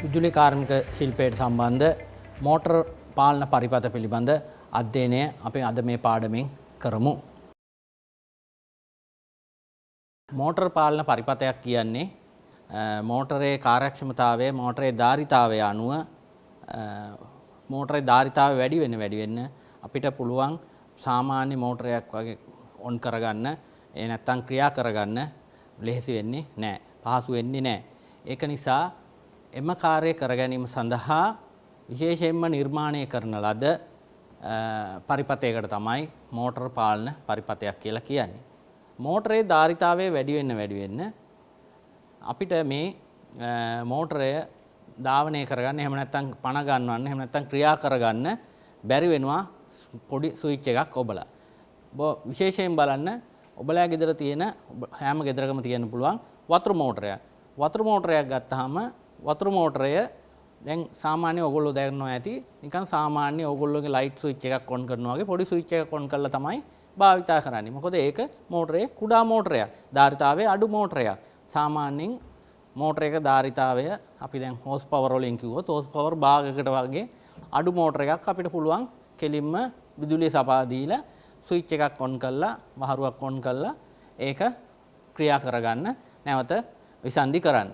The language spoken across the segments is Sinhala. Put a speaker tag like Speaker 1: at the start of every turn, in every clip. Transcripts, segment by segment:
Speaker 1: විදුලි කාර්මික ශිල්පයට සම්බන්ධ මෝටර් පාලන පරිපථ පිළිබඳ අධ්‍යයනය අපි අද මේ පාඩමෙන් කරමු. මෝටර් පාලන පරිපථයක් කියන්නේ මෝටරේ කාර්යක්ෂමතාවය, මෝටරේ ධාරිතාවය අනුව මෝටරේ ධාරිතාවය වැඩි වෙන්න අපිට පුළුවන් සාමාන්‍ය මෝටරයක් වගේ ඔන් කරගන්න, ඒ නැත්තම් ක්‍රියා කරගන්න ලෙහෙසි වෙන්නේ නැහැ. පහසු වෙන්නේ නැහැ. ඒක නිසා එම කාර්යය කර ගැනීම සඳහා විශේෂයෙන්ම නිර්මාණය කරන ලද පරිපථයකට තමයි මෝටර් පාලන පරිපථයක් කියලා කියන්නේ. මෝටරේ ධාරිතාවය වැඩි වෙන්න අපිට මේ මෝටරය ධාවනය කරගන්න, එහෙම නැත්නම් පණ ගන්නවන්න, එහෙම නැත්නම් ක්‍රියා කරගන්න බැරි වෙනවා පොඩි ස්විච් එකක් ඔබලා. විශේෂයෙන් බලන්න ඔබලා ගෙදර තියෙන හැම ගෙදරකම තියෙන්න පුළුවන් වතුර මෝටරයක්. වතුර මෝටරයක් ගත්තාම වතුර මෝටරය දැන් සාමාන්‍ය ඔයගොල්ලෝ දන්නවා ඇති නිකන් සාමාන්‍ය ඔයගොල්ලෝගේ ලයිට් ස්විච් එකක් ඔන් කරනවා වගේ පොඩි ස්විච් එකක් ඔන් කරලා තමයි භාවිතා කරන්නේ. මොකද ඒක මෝටරේ කුඩා මෝටරයක්. ධාරිතාවය අඩු මෝටරයක්. සාමාන්‍යයෙන් මෝටරයක ධාරිතාවය අපි දැන් හෝස් පවර් වලින් කිව්වොත් හෝස් පවර් භාගයකට වගේ අඩු මෝටර එකක් අපිට පුළුවන් කෙලින්ම විදුලිය සපා දීලා ස්විච් එකක් ඔන් කරලා වහරුවක් ඔන් කරලා ඒක ක්‍රියා කරගන්න, නැවත විසන්ධි කරන්න.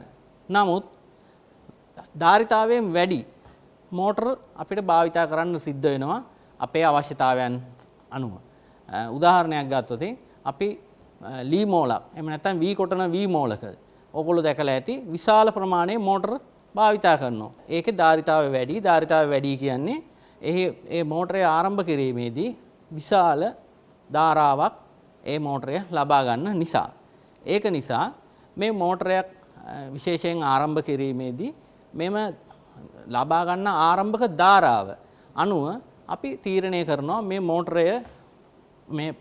Speaker 1: නමුත් ධාරිතාවයෙන් වැඩි මෝටර අපිට භාවිතා කරන්න සිද්ධ වෙනවා අපේ අවශ්‍යතාවයන් අනුව. උදාහරණයක් ගත්තොත් අපි ලී මෝලක්, එහෙම නැත්නම් වී කොටන වී මෝලක ඔයගොල්ලෝ දැකලා ඇති විශාල ප්‍රමාණයේ මෝටර භාවිතා කරනවා. ඒකේ ධාරිතාවය වැඩි. ධාරිතාවය වැඩි කියන්නේ ඒ මෝටරය ආරම්භ කිරීමේදී විශාල ධාරාවක් ඒ මෝටරය ලබා ගන්න නිසා. ඒක නිසා මේ මෝටරයක් විශේෂයෙන් ආරම්භ කිරීමේදී මෙම ලබා ගන්න ආරම්භක ධාරාව අනුව අපි තීරණය කරනවා මේ මෝටරය මේ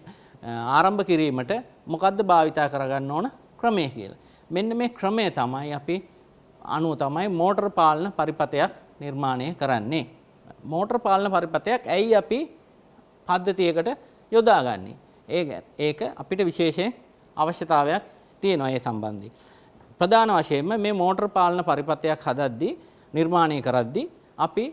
Speaker 1: ආරම්භ කිරීමට මොකද්ද භාවිතා කරගන්න ඕන ක්‍රමය කියලා. මෙන්න මේ ක්‍රමය තමයි අපි අනුව තමයි මෝටර් පාලන පරිපථයක් නිර්මාණය කරන්නේ. මෝටර් පාලන පරිපථයක් ඇයි අපි පද්ධතියකට යොදාගන්නේ? ඒක අපිට විශේෂ අවශ්‍යතාවයක් තියෙනවා ඒ සම්බන්ධයෙන්. ප්‍රධාන වශයෙන්ම මේ මෝටර් පාලන පරිපථයක් හදද්දී නිර්මාණය කරද්දී අපි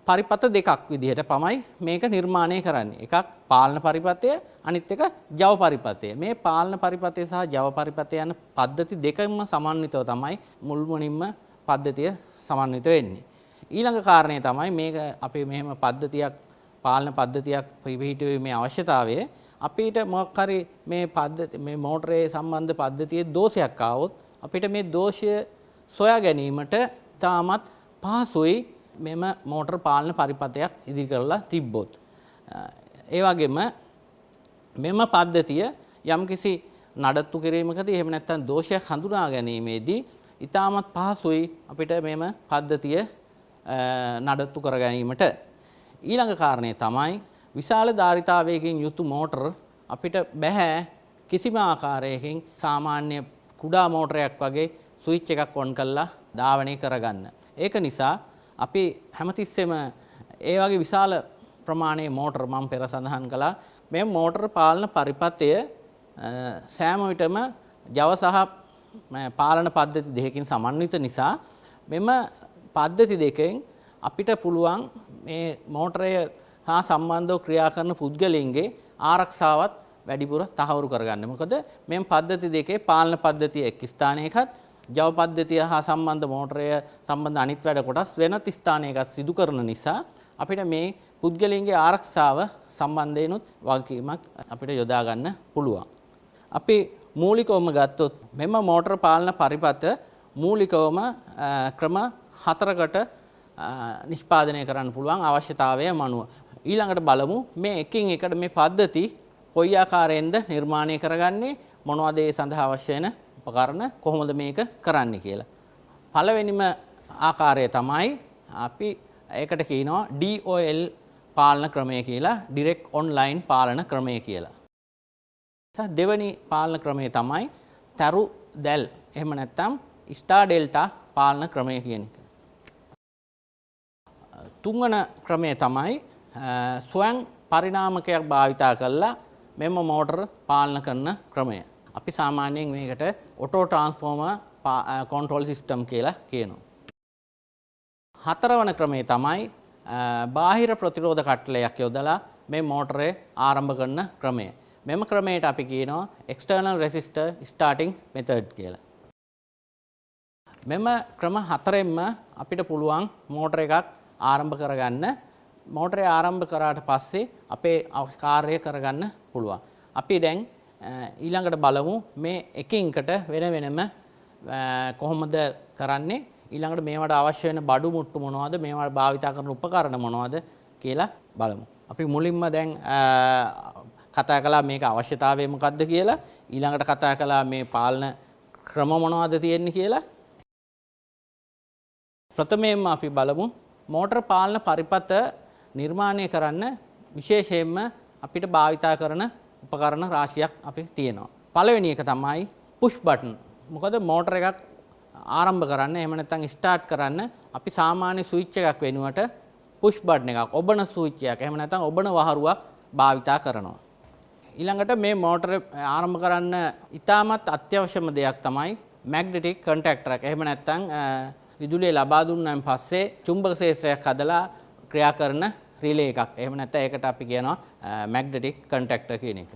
Speaker 1: පරිපථ දෙකක් විදිහට තමයි මේක නිර්මාණය කරන්නේ. එකක් පාලන පරිපථය, අනිත් එක ජව පරිපථය. මේ පාලන පරිපථය සහ ජව පරිපථය යන පද්ධති දෙකම සමන්විතව තමයි මුල්මුණින්ම පද්ධතිය සමන්විත වෙන්නේ. ඊළඟ කාරණය තමයි මේක අපි මෙහෙම පද්ධතියක් පාලන පද්ධතියක් පිළිහිටීමේ අවශ්‍යතාවය අපිට මොකක් හරි මේ මෝටරේ සම්බන්ධ පද්ධතියේ දෝෂයක් ආවොත් අපිට මේ දෝෂය සොයා ගැනීමට තාමත් පහසුයි මෙම මෝටර් පාලන පරිපථයක් ඉදිරි කරලා තිබ්බොත්. ඒ වගේම මෙම පද්ධතිය යම්කිසි නඩත්තු කිරීමකදී එහෙම නැත්නම් දෝෂයක් හඳුනා ගැනීමේදී ඉතාමත් පහසුයි අපිට මෙම පද්ධතිය නඩත්තු කර ගැනීමට. ඊළඟ කාරණය තමයි විශාල ධාරිතාවයකින් යුතු මෝටර අපිට බෑ කිසිම ආකාරයකින් සාමාන්‍ය කුඩා මෝටරයක් වගේ ස්විච් එකක් ඔන් කරලා ධාවනය කරගන්න. ඒක නිසා අපි හැමතිස්සෙම ඒ වගේ විශාල ප්‍රමාණයේ මෝටර මම පෙර සඳහන් කළා මේ මෝටර පාලන පරිපථය සෑම විටම ජව සහ පාලන පද්ධති දෙකකින් සමන්විත නිසා මෙම පද්ධති දෙකෙන් අපිට පුළුවන් මේ මෝටරය හා සම්බන්ධව ක්‍රියා කරන පුද්ගලයන්ගේ ආරක්ෂාවත් වැඩිපුර තහවුරු කරගන්න. මොකද මේ පද්ධති දෙකේ පාලන පද්ධතිය එක් ස්ථානයකත් ජව පද්ධතිය හා සම්බන්ධ මෝටරය සම්බන්ධ අනිත් වැඩ කොටස් වෙනත් ස්ථානයක සිදු කරන නිසා අපිට මේ පුද්ගලයන්ගේ ආරක්ෂාව සම්බන්ධයෙන්ුත් වගකීමක් අපිට යොදා ගන්න පුළුවන්. අපි මූලිකවම ගත්තොත් මෙම මෝටර් පාලන පරිපථ මූලිකවම ක්‍රම 4කට නිෂ්පාදනය කරන්න පුළුවන් අවශ්‍යතාවය අනුව. ඊළඟට බලමු මේ එකින් එකට මේ පද්ධති කොයි ආකාරයෙන්ද නිර්මාණය කරගන්නේ, මොනවද ඒ සඳහා අවශ්‍ය වෙන උපකරණ, කොහොමද මේක කරන්නේ කියලා. පළවෙනිම ආකාරය තමයි අපි ඒකට කියනවා DOL පාලන ක්‍රමය කියලා, ඩිරෙක්ට් ඔන්ලයින් පාලන ක්‍රමය කියලා. දෙවෙනි පාලන ක්‍රමය තමයි තරු දැල් එහෙම නැත්නම් ස්ටාර් ඩෙල්ටා පාලන ක්‍රමය කියන එක. තුන්වන ක්‍රමය තමයි ස්වයං පරිණාමකයක් භාවිතා කරලා මෙම මෝටර පාලන කරන ක්‍රමය. අපි සාමාන්‍යයෙන් මේකට ඔටෝ ට්‍රාන්ස්ෆෝමර් කන්ට්‍රෝල් සිස්ටම් කියලා කියනවා. හතරවන ක්‍රමය තමයි බාහිර ප්‍රතිරෝධ කට්ටලයක් යොදලා මේ මෝටරේ ආරම්භ කරන ක්‍රමය. මෙම ක්‍රමයට අපි කියනවා external resistor starting method කියලා. මෙම ක්‍රම හතරෙන්ම අපිට පුළුවන් මෝටර එකක් ආරම්භ කරගන්න. මෝටරේ ආරම්භ කරාට පස්සේ අපේ කාර්යය කරගන්න පුළුවන්. අපි දැන් ඊළඟට බලමු මේ එකින්කට වෙන වෙනම කොහොමද කරන්නේ. ඊළඟට මේවට අවශ්‍ය වෙන බඩු මුට්ටු මොනවද, මේවට භාවිතා කරන උපකරණ මොනවද කියලා බලමු. අපි මුලින්ම දැන් කතා කළා මේක අවශ්‍යතාවය මොකක්ද කියලා. ඊළඟට කතා කළා මේ පාලන ක්‍රම මොනවද තියෙන්නේ කියලා. ප්‍රථමයෙන්ම අපි බලමු මෝටර පාලන පරිපථ නිර්මාණය කරන්න විශේෂයෙන්ම අපිට භාවිතා කරන උපකරණ රාශියක් අපි තියෙනවා. පළවෙනි එක තමයි පුෂ් බටන්. මොකද මෝටර එකක් ආරම්භ කරන්න එහෙම නැත්නම් ස්ටාර්ට් කරන්න අපි සාමාන්‍ය ස්විච් එකක් වෙනුවට පුෂ් බටන් එකක් ඔබන ස්විච් එකක් එහෙම නැත්නම් ඔබන වහරුවක් භාවිතා කරනවා. ඊළඟට මේ මෝටර ආරම්භ කරන්න ඉතාමත් අත්‍යවශ්‍යම දෙයක් තමයි මැග්නටික් කන්ටැක්ටර් එක. එහෙම නැත්නම් විදුලිය ලබා දුන්නාන් පස්සේ චුම්බක ක්ෂේත්‍රයක් හදලා ක්‍රියා කරන රිලේ එකක්. එහෙම නැත්නම් ඒකට අපි කියනවා මැග්නටික් කන්ටැක්ටර් කියන එක.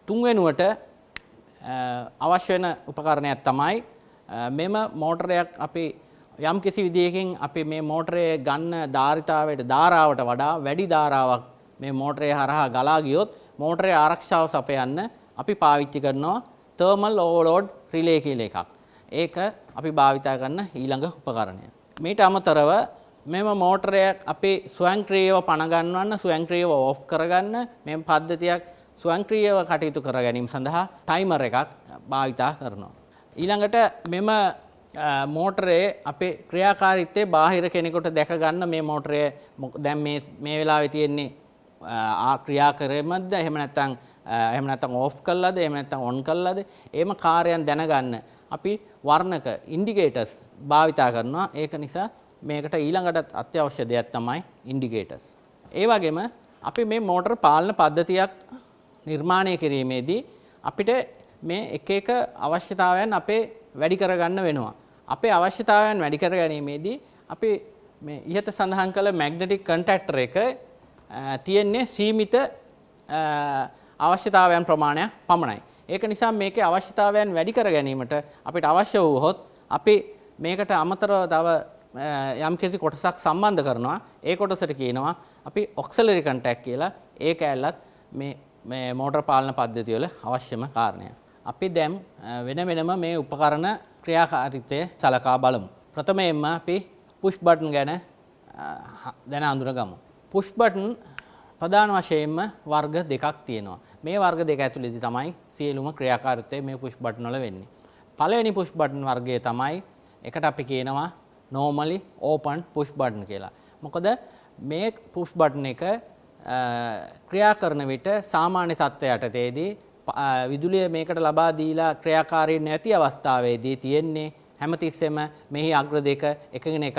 Speaker 1: තුන්වෙනුවට අවශ්‍ය වෙන උපකරණයක් තමයි මෙම මෝටරයක් අපි යම් කිසි විදියකින් අපි මේ මෝටරේ ගන්න ධාරාවට වඩා වැඩි ධාරාවක් මේ මෝටරේ හරහා ගලා ගියොත් මෝටරේ ආරක්ෂාව සපයන්න අපි පාවිච්චි කරනවා තර්මල් ඕවර්ලෝඩ් රිලේ කියලා එකක්. ඒක අපි භාවිතා කරන ඊළඟ උපකරණය. මීට අමතරව මෙම මෝටරය අපි ස්වයංක්‍රීයව පණ ගන්නවන්න ස්වයංක්‍රීයව ඕෆ් කරගන්න මේ පද්ධතියක් ස්වයංක්‍රීයව කටයුතු කර ගැනීම සඳහා ටයිමර් එකක් භාවිතා කරනවා. ඊළඟට මෙම මෝටරේ අපේ ක්‍රියාකාරීත්වය බාහිර කෙනෙකුට දැක ගන්න මේ මෝටරය දැන් මේ වෙලාවේ තියෙන්නේ ක්‍රියා කරෙමද එහෙම නැත්නම් ඕෆ් කළාද එහෙම නැත්නම් ඔන් කළාද එහෙම කාර්යයන් දැනගන්න අපි වර්ණක ඉන්ඩිකේටර්ස් භාවිතා කරනවා. ඒක නිසා මේකට ඊළඟට අත්‍යවශ්‍ය දෙයක් තමයි ඉන්ඩිකේටර්ස්. ඒ වගේම අපි මේ මෝටර පාලන පද්ධතියක් නිර්මාණය කිරීමේදී අපිට මේ එක එක අවශ්‍යතාවයන් අපේ වැඩි කරගන්න වෙනවා. අපේ අවශ්‍යතාවයන් වැඩි කර ගැනීමේදී අපි මේ ඉහත සඳහන් කළ මැග්නටික් කන්ටැක්ටර් එක තියෙන්නේ සීමිත අවශ්‍යතාවයන් ප්‍රමාණයක් පමණයි. ඒක නිසා මේකේ අවශ්‍යතාවයන් වැඩි කර ගැනීමට අපිට අවශ්‍ය වුවහොත් අපි මේකට අමතරව තව යම්කිසි කොටසක් සම්බන්ධ කරනවා. ඒ කොටසට කියනවා අපි ඔක්සිලරි කන්ටැක්ට් කියලා. ඒක ඇල්ලත් මේ මෝටර පාලන පද්ධතිය වල අවශ්‍යම කාරණයක්. අපි දැන් වෙන වෙනම මේ උපකරණ ක්‍රියාකාරීත්වය සලකා බලමු. ප්‍රථමයෙන්ම අපි පුෂ් බටන් ගැන දැන අඳුනගමු. පුෂ් බටන් ප්‍රධාන වශයෙන්ම වර්ග දෙකක් තියෙනවා. මේ වර්ග දෙක ඇතුළේදී තමයි සියලුම ක්‍රියාකාරීත්වය මේ පුෂ් බටන් වල වෙන්නේ. පළවෙනි පුෂ් බටන් වර්ගය තමයි එකට අපි කියනවා normally open push button කියලා. මොකද මේ push button එක ක්‍රියා කරන විට සාමාන්‍ය තත්ත්වය යටතේදී විදුලිය මේකට ලබා දීලා ක්‍රියාකාරී නැති අවස්ථාවේදී තියෙන්නේ හැමතිස්සෙම මෙහි අග්‍ර දෙක එකගෙන එකක්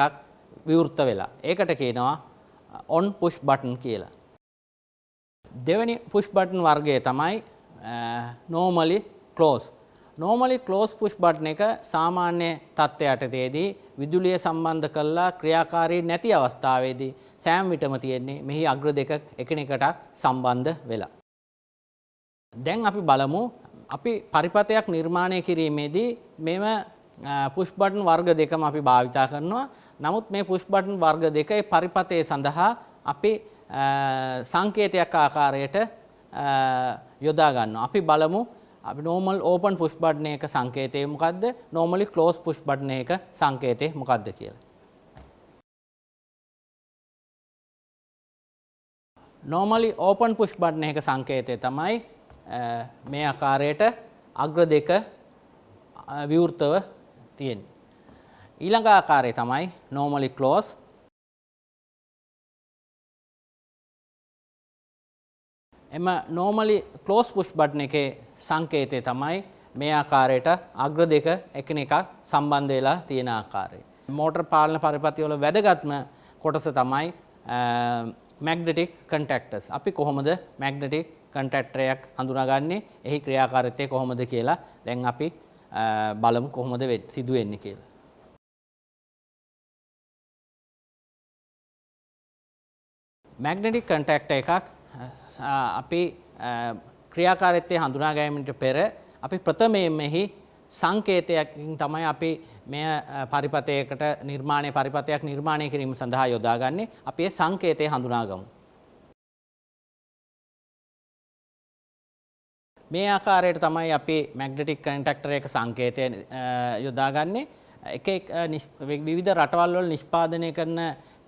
Speaker 1: විවෘත වෙලා. ඒකට කියනවා on push button කියලා. දෙවෙනි push button වර්ගය තමයි normally close. normally close push button එක සාමාන්‍ය තත්ත්වය යටතේදී විදුලිය සම්බන්ධ කරලා ක්‍රියාකාරී නැති අවස්ථාවේදී සෑම විටම තියෙන්නේ මෙහි අග්‍ර දෙක එකිනෙකට සම්බන්ධ වෙලා. දැන් අපි බලමු අපි පරිපථයක් නිර්මාණය කිරීමේදී මෙම පුෂ් බටන් වර්ග දෙකම අපි භාවිතා කරනවා. නමුත් මේ පුෂ් බටන් වර්ග දෙකේ පරිපථය සඳහා අපි සංකේතයක් ආකාරයට යොදා ගන්නවා. අපි බලමු අපි normal open push button එක සංකේතය මොකද්ද? normally close push button එක සංකේතය මොකද්ද කියලා. normally open push button එක සංකේතය තමයි මේ ආකාරයට අග්‍ර දෙක විවෘතව තියෙන්නේ. ඊළඟ ආකාරය තමයි normally close. එම normally close push button එකේ සංකේතය තමයි මේ ආකාරයට අග්‍ර දෙක එකිනෙක සම්බන්ධ වෙලා තියෙන ආකාරය. මෝටර පාලන පරිපථය වල වැදගත්ම කොටස තමයි magnetic contactors. අපි කොහොමද magnetic contactor එකක් හඳුනාගන්නේ? එහි ක්‍රියාකාරීත්වය කොහොමද කියලා දැන් අපි බලමු කොහොමද සිදු වෙන්නේ කියලා. මැග්නටික් කන්ටැක්ටර් එකක් අපි ක්‍රියාකාරීත්වය හඳුනා ගැනීමට පෙර අපි ප්‍රථමයෙන්මෙහි සංකේතයකින් තමයි අපි මෙය පරිපථයකට පරිපථයක් නිර්මාණය කිරීම සඳහා යොදාගන්නේ. අපි ඒ සංකේතය හඳුනාගමු. මේ ආකාරයට තමයි අපි මැග්නටික් කන්ටැක්ටර් එක සංකේතය යොදාගන්නේ. විවිධ රටවල් වල නිෂ්පාදනය කරන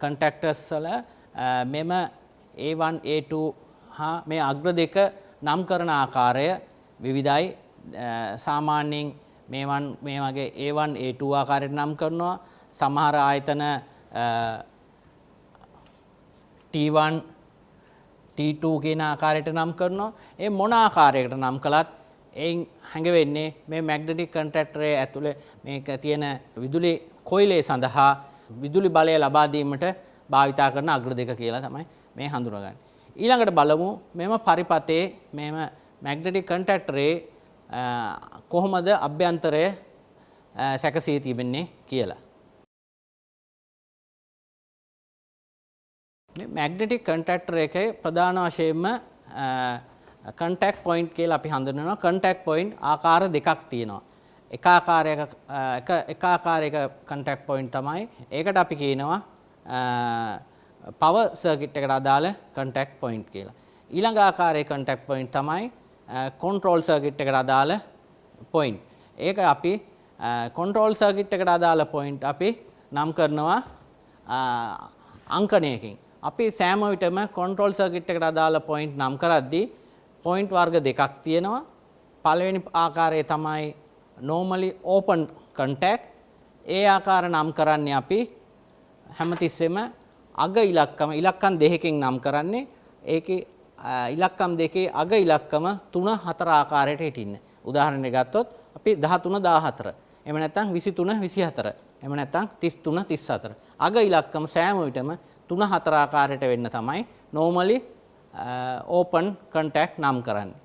Speaker 1: කන්ටැක්ටර්ස් වල මෙම A1 A2 හා මේ අග්‍ර දෙක නම් කරන ආකාරය විවිධයි. සාමාන්‍යයෙන් මේ වගේ A1 A2 ආකාරයට නම් කරනවා. සමහර ආයතන T1 T2 කියන ආකාරයට නම් කරනවා. ඒ මොන ආකාරයකට නම් කළත් එයින් හැඟවෙන්නේ මේ මැග්නටික් කන්ටැක්ටරේ ඇතුලේ මේක තියෙන විදුලි කොයිලේ සඳහා විදුලි බලය ලබා දීමට භාවිතා කරන අග්‍ර දෙක කියලා තමයි මේ හඳුනගන්නේ. ඊළඟට බලමු මෙම පරිපථයේ මෙම මැග්නටික් කන්ටැක්ටරේ කොහොමද අභ්‍යන්තරය සැකසී තිබෙන්නේ කියලා. මේ මැග්නටික් කන්ටැක්ටර් එකේ ප්‍රධාන වශයෙන්ම කන්ටැක්ට් පොයින්ට් කියලා අපි හඳුන්වනවා. කන්ටැක්ට් පොයින්ට් ආකාර දෙකක් තියෙනවා. එක ආකාරයක කන්ටැක්ට් පොයින්ට් තමයි. ඒකට අපි කියනවා පවර් සර්කිට් එකට අදාළ කන්ටැක්ට් පොයින්ට් කියලා. ඊළඟ ආකාරයේ කන්ටැක්ට් පොයින්ට් තමයි කන්ට්‍රෝල් සර්කිට් එකට අදාළ පොයින්ට්. ඒක අපි කන්ට්‍රෝල් සර්කිට් එකට අදාළ පොයින්ට් අපි නම් කරනවා අංකණයකින්. අපි සෑම විටම කන්ට්‍රෝල් සර්කිට් එකට අදාළ පොයින්ට් නම් කරද්දී පොයින්ට් වර්ග දෙකක් තියෙනවා. පළවෙනි ආකාරය තමයි normally open contact. ඒ ආකාර නම් කරන්නේ අපි හැමතිස්සෙම අග ඉලක්කම් දෙකකින් නම් කරන්නේ. ඒකේ ඉලක්කම් දෙකේ අග ඉලක්කම 3 4 ආකාරයට හිටින්නේ. උදාහරණයක් ගත්තොත් අපි 13 14. එහෙම නැත්නම් 23 24. එහෙම නැත්නම් 33 34. අග ඉලක්කම සෑම විටම 3 4 ආකාරයට වෙන්න තමයි normally open contact නම් කරන්නේ.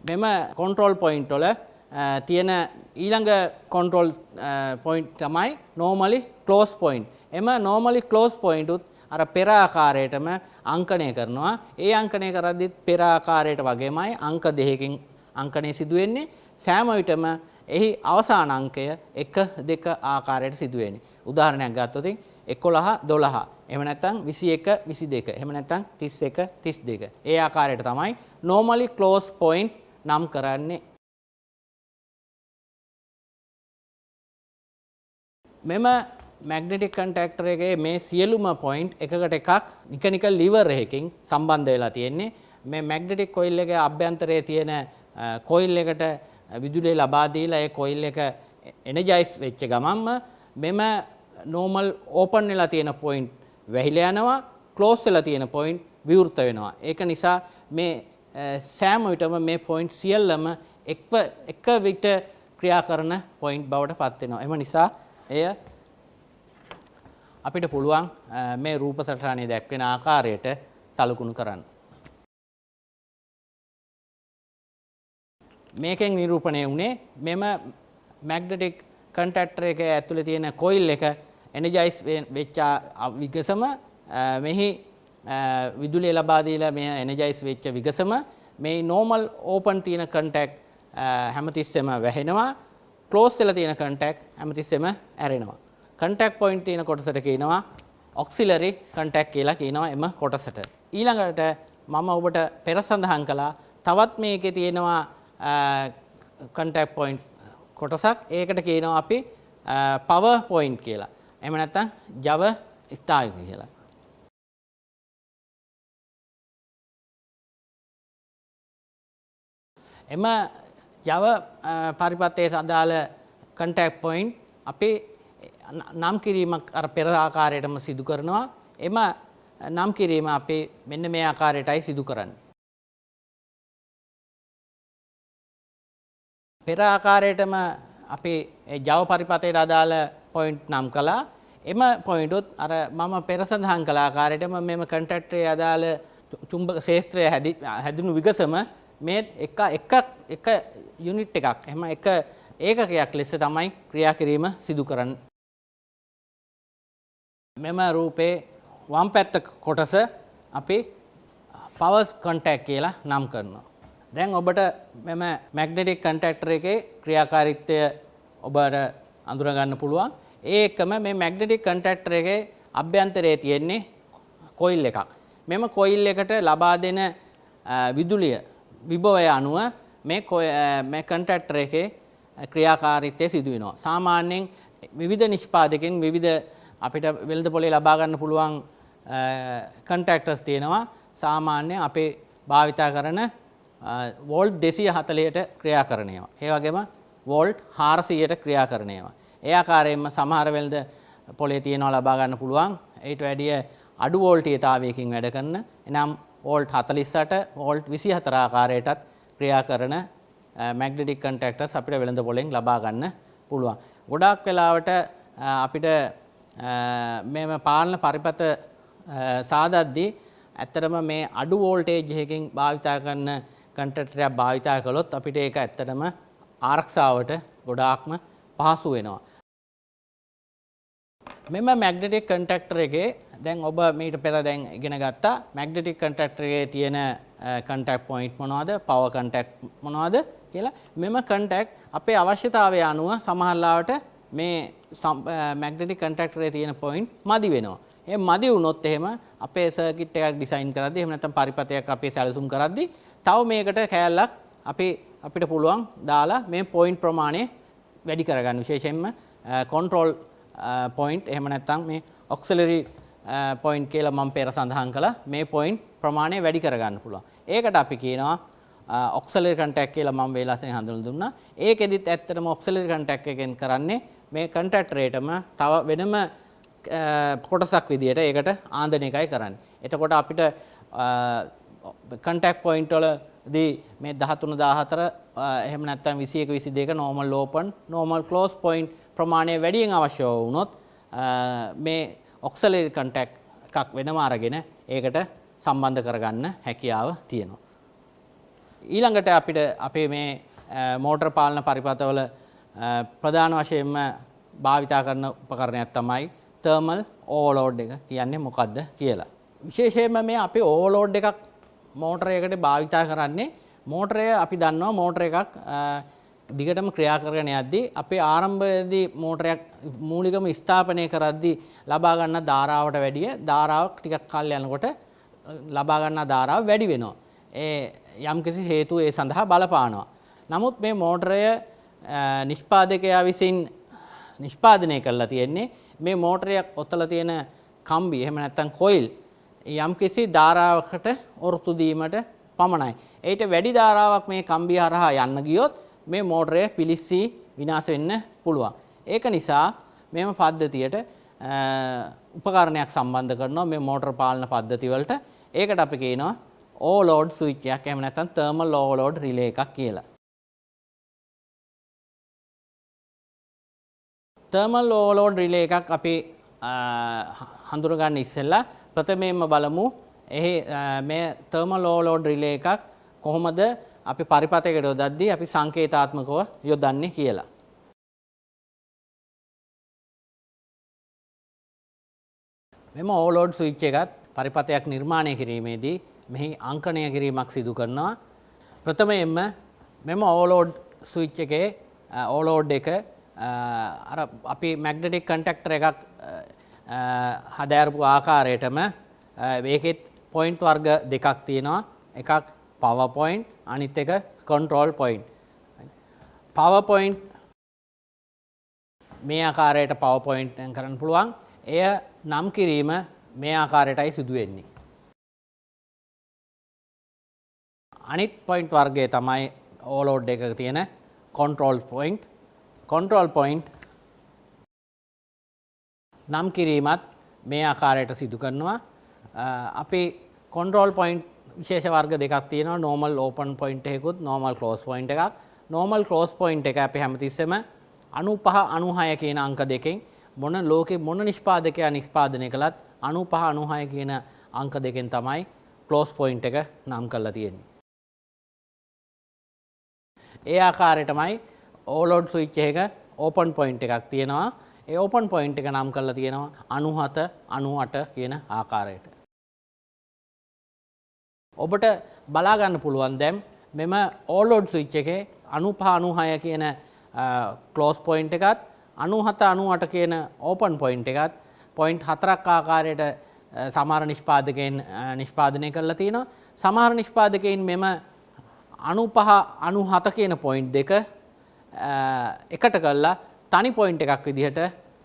Speaker 1: මෙම control point වල තියෙන ඊළඟ control point තමයි normally close point. එම normally close point උත් අර පෙර ආකාරයටම අංකණය කරනවා. ඒ අංකණය කරද්දිත් පෙර ආකාරයට වගේමයි අංක දෙකකින් අංකණය සිදු වෙන්නේ. සෑම විටම එහි අවසාන අංකය 1 2 ආකාරයට සිදු වෙන්නේ. උදාහරණයක් ගත්තොත් 11 12. එහෙම නැත්නම් 21 22. එහෙම නැත්නම් 31 32. ඒ ආකාරයට තමයි normally close point නම් කරන්නේ. මෙම මැග්නටික් කන්ටැක්ටර් එකේ මේ සියලුම පොයින්ට් එකකට එකක් නිකනිකල් ලිවර් එකකින් සම්බන්ධ වෙලා තියෙන්නේ. මේ මැග්නටික් කොයිල් එකේ අභ්‍යන්තරයේ තියෙන කොයිල් එකට විදුලිය ලබා දීලා ඒ කොයිල් එක එනර්ජයිස් වෙච්ච ගමන්ම මෙම normal open වෙලා තියෙන පොයින්ට් වැහිලා යනවා. ක්ලෝස් වෙලා තියෙන පොයින්ට් විවෘත වෙනවා. ඒක නිසා මේ සෑම විටම මේ පොයින්ට් සියල්ලම එක විට ක්‍රියා කරන පොයින්ට් බවට පත් වෙනවා. එම නිසා එය අපිට පුළුවන් මේ රූප සටහනේ දැක්වෙන ආකාරයට සලකුණු කරන්න. මේකෙන් නිරූපණය වුණේ මෙම මැග්නටික් කන්ටැක්ටර් එක ඇතුලේ තියෙන කොයිල් එක එනර්ජයිස් වෙච්ච විගසම මෙහි විදුලිය ලබා දීලා මේ එනර්ජයිස් වෙච්ච විගසම මේ normal open තියෙන කන්ටැක්ට් හැමතිස්සෙම වැහෙනවා. ක්ලෝස් වෙලා තියෙන කන්ටැක්ට් හැමතිස්සෙම ඇරෙනවා. කන්ටැක්ට් පොයින්ට් තියෙන කොටසට කියනවා ඔක්සිලරි කන්ටැක්ට් කියලා කියනවා එම කොටසට. ඊළඟට මම ඔබට පෙර සඳහන් කළා තවත් මේකේ තියෙනවා කන්ටැක්ට් පොයින්ට් කොටසක්. ඒකට කියනවා අපි පවර් පොයින්ට් කියලා. එහෙම නැත්නම් ජව ස්ථායක කියලා. එම ජව පරිපථයට අදාළ කන්ටැක්ට් පොයින්ට් අපි නම් කිරීමක් අර පෙර ආකාරයටම සිදු කරනවා. එම නම් කිරීම අපි මෙන්න මේ ආකාරයටයි සිදු කරන්නේ. පෙර ආකාරයටම අපි ජව පරිපථයට අදාළ පොයින්ට් නම් කළා. එම පොයින්ට් උත් අර මම පෙර සඳහන් කළ ආකාරයටම මෙම කන්ටැක්ටරේ අදාළ චුම්බක ක්ෂේත්‍රය හැදුණු විගසම මේ එක යුනිට් එකක් එහෙම එක ඒකකයක් ලෙස තමයි ක්‍රියා කිරීම සිදු කරන්නේ. මෙම රූපේ වම් පැත්ත කොටස අපි පවර්ස් කොන්ටැක්ට් කියලා නම් කරනවා. දැන් ඔබට මෙම මැග්නටික් කන්ටැක්ටර් එකේ ක්‍රියාකාරීත්වය ඔබට අඳුර ගන්න පුළුවන්. ඒ එකම මේ මැග්නටික් කන්ටැක්ටර් එකේ අභ්‍යන්තරයේ තියෙන්නේ කොයිල් එකක්. මෙම කොයිල් එකට ලබා දෙන විදුලිය විභවය අනුව මේ කන්ටැක්ටර් එකේ ක්‍රියාකාරීත්වය සිදු වෙනවා. සාමාන්‍යයෙන් විවිධ නිෂ්පාදකයන් විවිධ අපිට වෙළඳ පොලේ ලබා ගන්න පුළුවන් කන්ටැක්ටර්ස් තියෙනවා. සාමාන්‍යයෙන් අපේ භාවිතා කරන වෝල්ට් 240ට ක්‍රියා කරන ඒවා. ඒ වගේම වෝල්ට් 400ට ක්‍රියා කරන ඒවා. ඒ ආකාරයෙන්ම සමහර වෙළඳ පොලේ තියෙනවා ලබා ගන්න පුළුවන්. ඊට වැඩිය අඩු වෝල්ටීයතාවයකින් වැඩ කරන එනම් වෝල්ට් 48 වෝල්ට් 24 ආකාරයටත් ක්‍රියා කරන මැග්නටික් කන්ටැක්ටර්ස් අපිට වෙළඳ පොලෙන් ලබා ගන්න පුළුවන්. ගොඩාක් වෙලාවට අපිට මේම පාලන පරිපත සාදද්දී ඇත්තටම මේ අඩු වෝල්ටේජ් එකකින් භාවිතා කරන කන්ටැක්ටර් එකක් භාවිතා කළොත් අපිට ඒක ඇත්තටම ආරක්ෂාවට ගොඩාක්ම පහසු වෙනවා. මෙම මැග්නටික් කන්ටැක්ටර් එකේ දැන් ඔබ මීට පෙර දැන් ඉගෙන ගත්තා මැග්නටික් කන්ටැක්ටර් එකේ තියෙන කන්ටැක්ට් පොයින්ට් මොනවද, පවර් කන්ටැක්ට් මොනවද කියලා. මෙම කන්ටැක්ට් අපේ අවශ්‍යතාවය අනුව සමහරවිට මේ මැග්නටික් කන්ටැක්ටර් එකේ තියෙන පොයින්ට් මදි වෙනවා. ඒ මදි වුණොත් එහෙම අපේ සර්කිට් එකක් ඩිසයින් කරද්දී එහෙම නැත්නම් පරිපථයක් අපි සැලසුම් කරද්දී තව මේකට කෑල්ලක් අපිට පුළුවන් දාලා මේ පොයින්ට් ප්‍රමාණය වැඩි කරගන්න. විශේෂයෙන්ම control point එහෙම නැත්නම් මේ auxiliary point කියලා මම පෙර සඳහන් කළා. මේ point ප්‍රමාණය වැඩි කරගන්න පුළුවන්. ඒකට අපි කියනවා auxiliary contact කියලා මම වේලාසෙන් හඳුන්වලා දුන්නා. ඒකෙදිත් ඇත්තටම auxiliary contact එකෙන් කරන්නේ මේ contactor එකටම තව වෙනම කොටසක් විදියට ඒකට ආන්දන එකයි කරන්නේ. එතකොට අපිට contact point වලදී මේ 13 14 එහෙම නැත්නම් 21 22 normal open normal close point ප්‍රමාණය වැඩියෙන් අවශ්‍ය වුණොත් මේ auxiliary contact එකක් වෙනම අරගෙන ඒකට සම්බන්ධ කරගන්න හැකියාව තියෙනවා. ඊළඟට අපිට අපේ මේ මෝටර පාලන පරිපථවල ප්‍රධාන වශයෙන්ම භාවිතා කරන උපකරණයක් තමයි thermal overload එක කියන්නේ මොකද්ද කියලා. විශේෂයෙන්ම මේ අපි overload එකක් මෝටරයකට භාවිතා කරන්නේ මෝටරය අපි දන්නවා මෝටර එකක් දිගටම ක්‍රියා කරගෙන යද්දී අපේ ආරම්භයේදී මෝටරයක් මූලිකම ස්ථාපනය කරද්දී ලබා ගන්න ධාරාවට වැඩිය ධාරාවක් ටිකක් කල් යනකොට ලබා ගන්න ධාරාව වැඩි වෙනවා. ඒ යම්කිසි හේතු ඒ සඳහා බලපානවා. නමුත් මේ මෝටරය නිෂ්පාදකයා විසින් නිෂ්පාදනය කරලා තියෙන්නේ මේ මෝටරයක් ඔතලා තියෙන කම්බි එහෙම නැත්නම් කොයිල් යම්කිසි ධාරාවකට ඔරොත්තු දීමට පමණයි. ඒට වැඩි ධාරාවක් මේ කම්බිය හරහා යන්න ගියොත් මේ මෝටරය පිලිස්සී විනාශ වෙන්න පුළුවන්. ඒක නිසා මෙම පද්ධතියට උපකරණයක් සම්බන්ධ කරනවා මේ මෝටර පාලන පද්ධති වලට. ඒකට අපි කියනවා overload switch එකක් එහෙම නැත්නම් thermal overload relay එකක් කියලා. thermal overload relay එකක් අපි හඳුනගන්න ඉස්සෙල්ලා ප්‍රථමයෙන්ම බලමු මේ thermal overload relay එකක් කොහොමද අපි පරිපථයකට යොදද්දී අපි සංකේතාත්මකව යොදන්නේ කියලා. මෙම overload switch එකත් පරිපථයක් නිර්මාණය කිරීමේදී මෙහි අංකණය කිරීමක් සිදු කරනවා. ප්‍රථමයෙන්ම මෙම overload switch එකේ overload එක අර අපි magnetic contactor එකක් හදාරපු ආකාරයටම මේකෙත් point වර්ග දෙකක් තියෙනවා. එකක් power point අනිත් එක control point. power point මේ ආකාරයට power point කරන්න පුළුවන්. එය නම් කිරීම මේ ආකාරයටයි සිදු වෙන්නේ. අනිත් point වර්ගය තමයි overload එකක තියෙන control point. control point නම් කිරීමත් මේ ආකාරයට සිදු කරනවා. අපි control point විශේෂ වර්ග දෙකක් තියෙනවා. normal open point එකකුත් normal close point එකක්. normal close point එක අපි හැමතිස්සෙම 95 96 කියන අංක දෙකෙන් මොන ලෝකේ මොන නිෂ්පාදකයා නිෂ්පාදනය කළත් 95 96 කියන අංක දෙකෙන් තමයි close point එක නම් කරලා තියෙන්නේ. ඒ ආකාරයටමයි overload switch එක open point එකක් තියෙනවා. ඒ ඕපන් පොයින්ට් එක නම් කරලා තියෙනවා 97 98 කියන ආකාරයට. ඔබට බලා ගන්න පුළුවන් දැන් මෙම ඕලෝඩ් ස්විච් එකේ 95 96 කියන ක්ලෝස් පොයින්ට් එකත් 97 98 කියන ඕපන් පොයින්ට් එකත් පොයින්ට් 4ක් ආකාරයට සමහර නිෂ්පාදකයන් නිෂ්පාදනය කරලා තියෙනවා. සමහර නිෂ්පාදකයන් මෙම 95 97 කියන පොයින්ට් දෙක එකට කරලා තනි පොයින්ට් එකක් විදිහට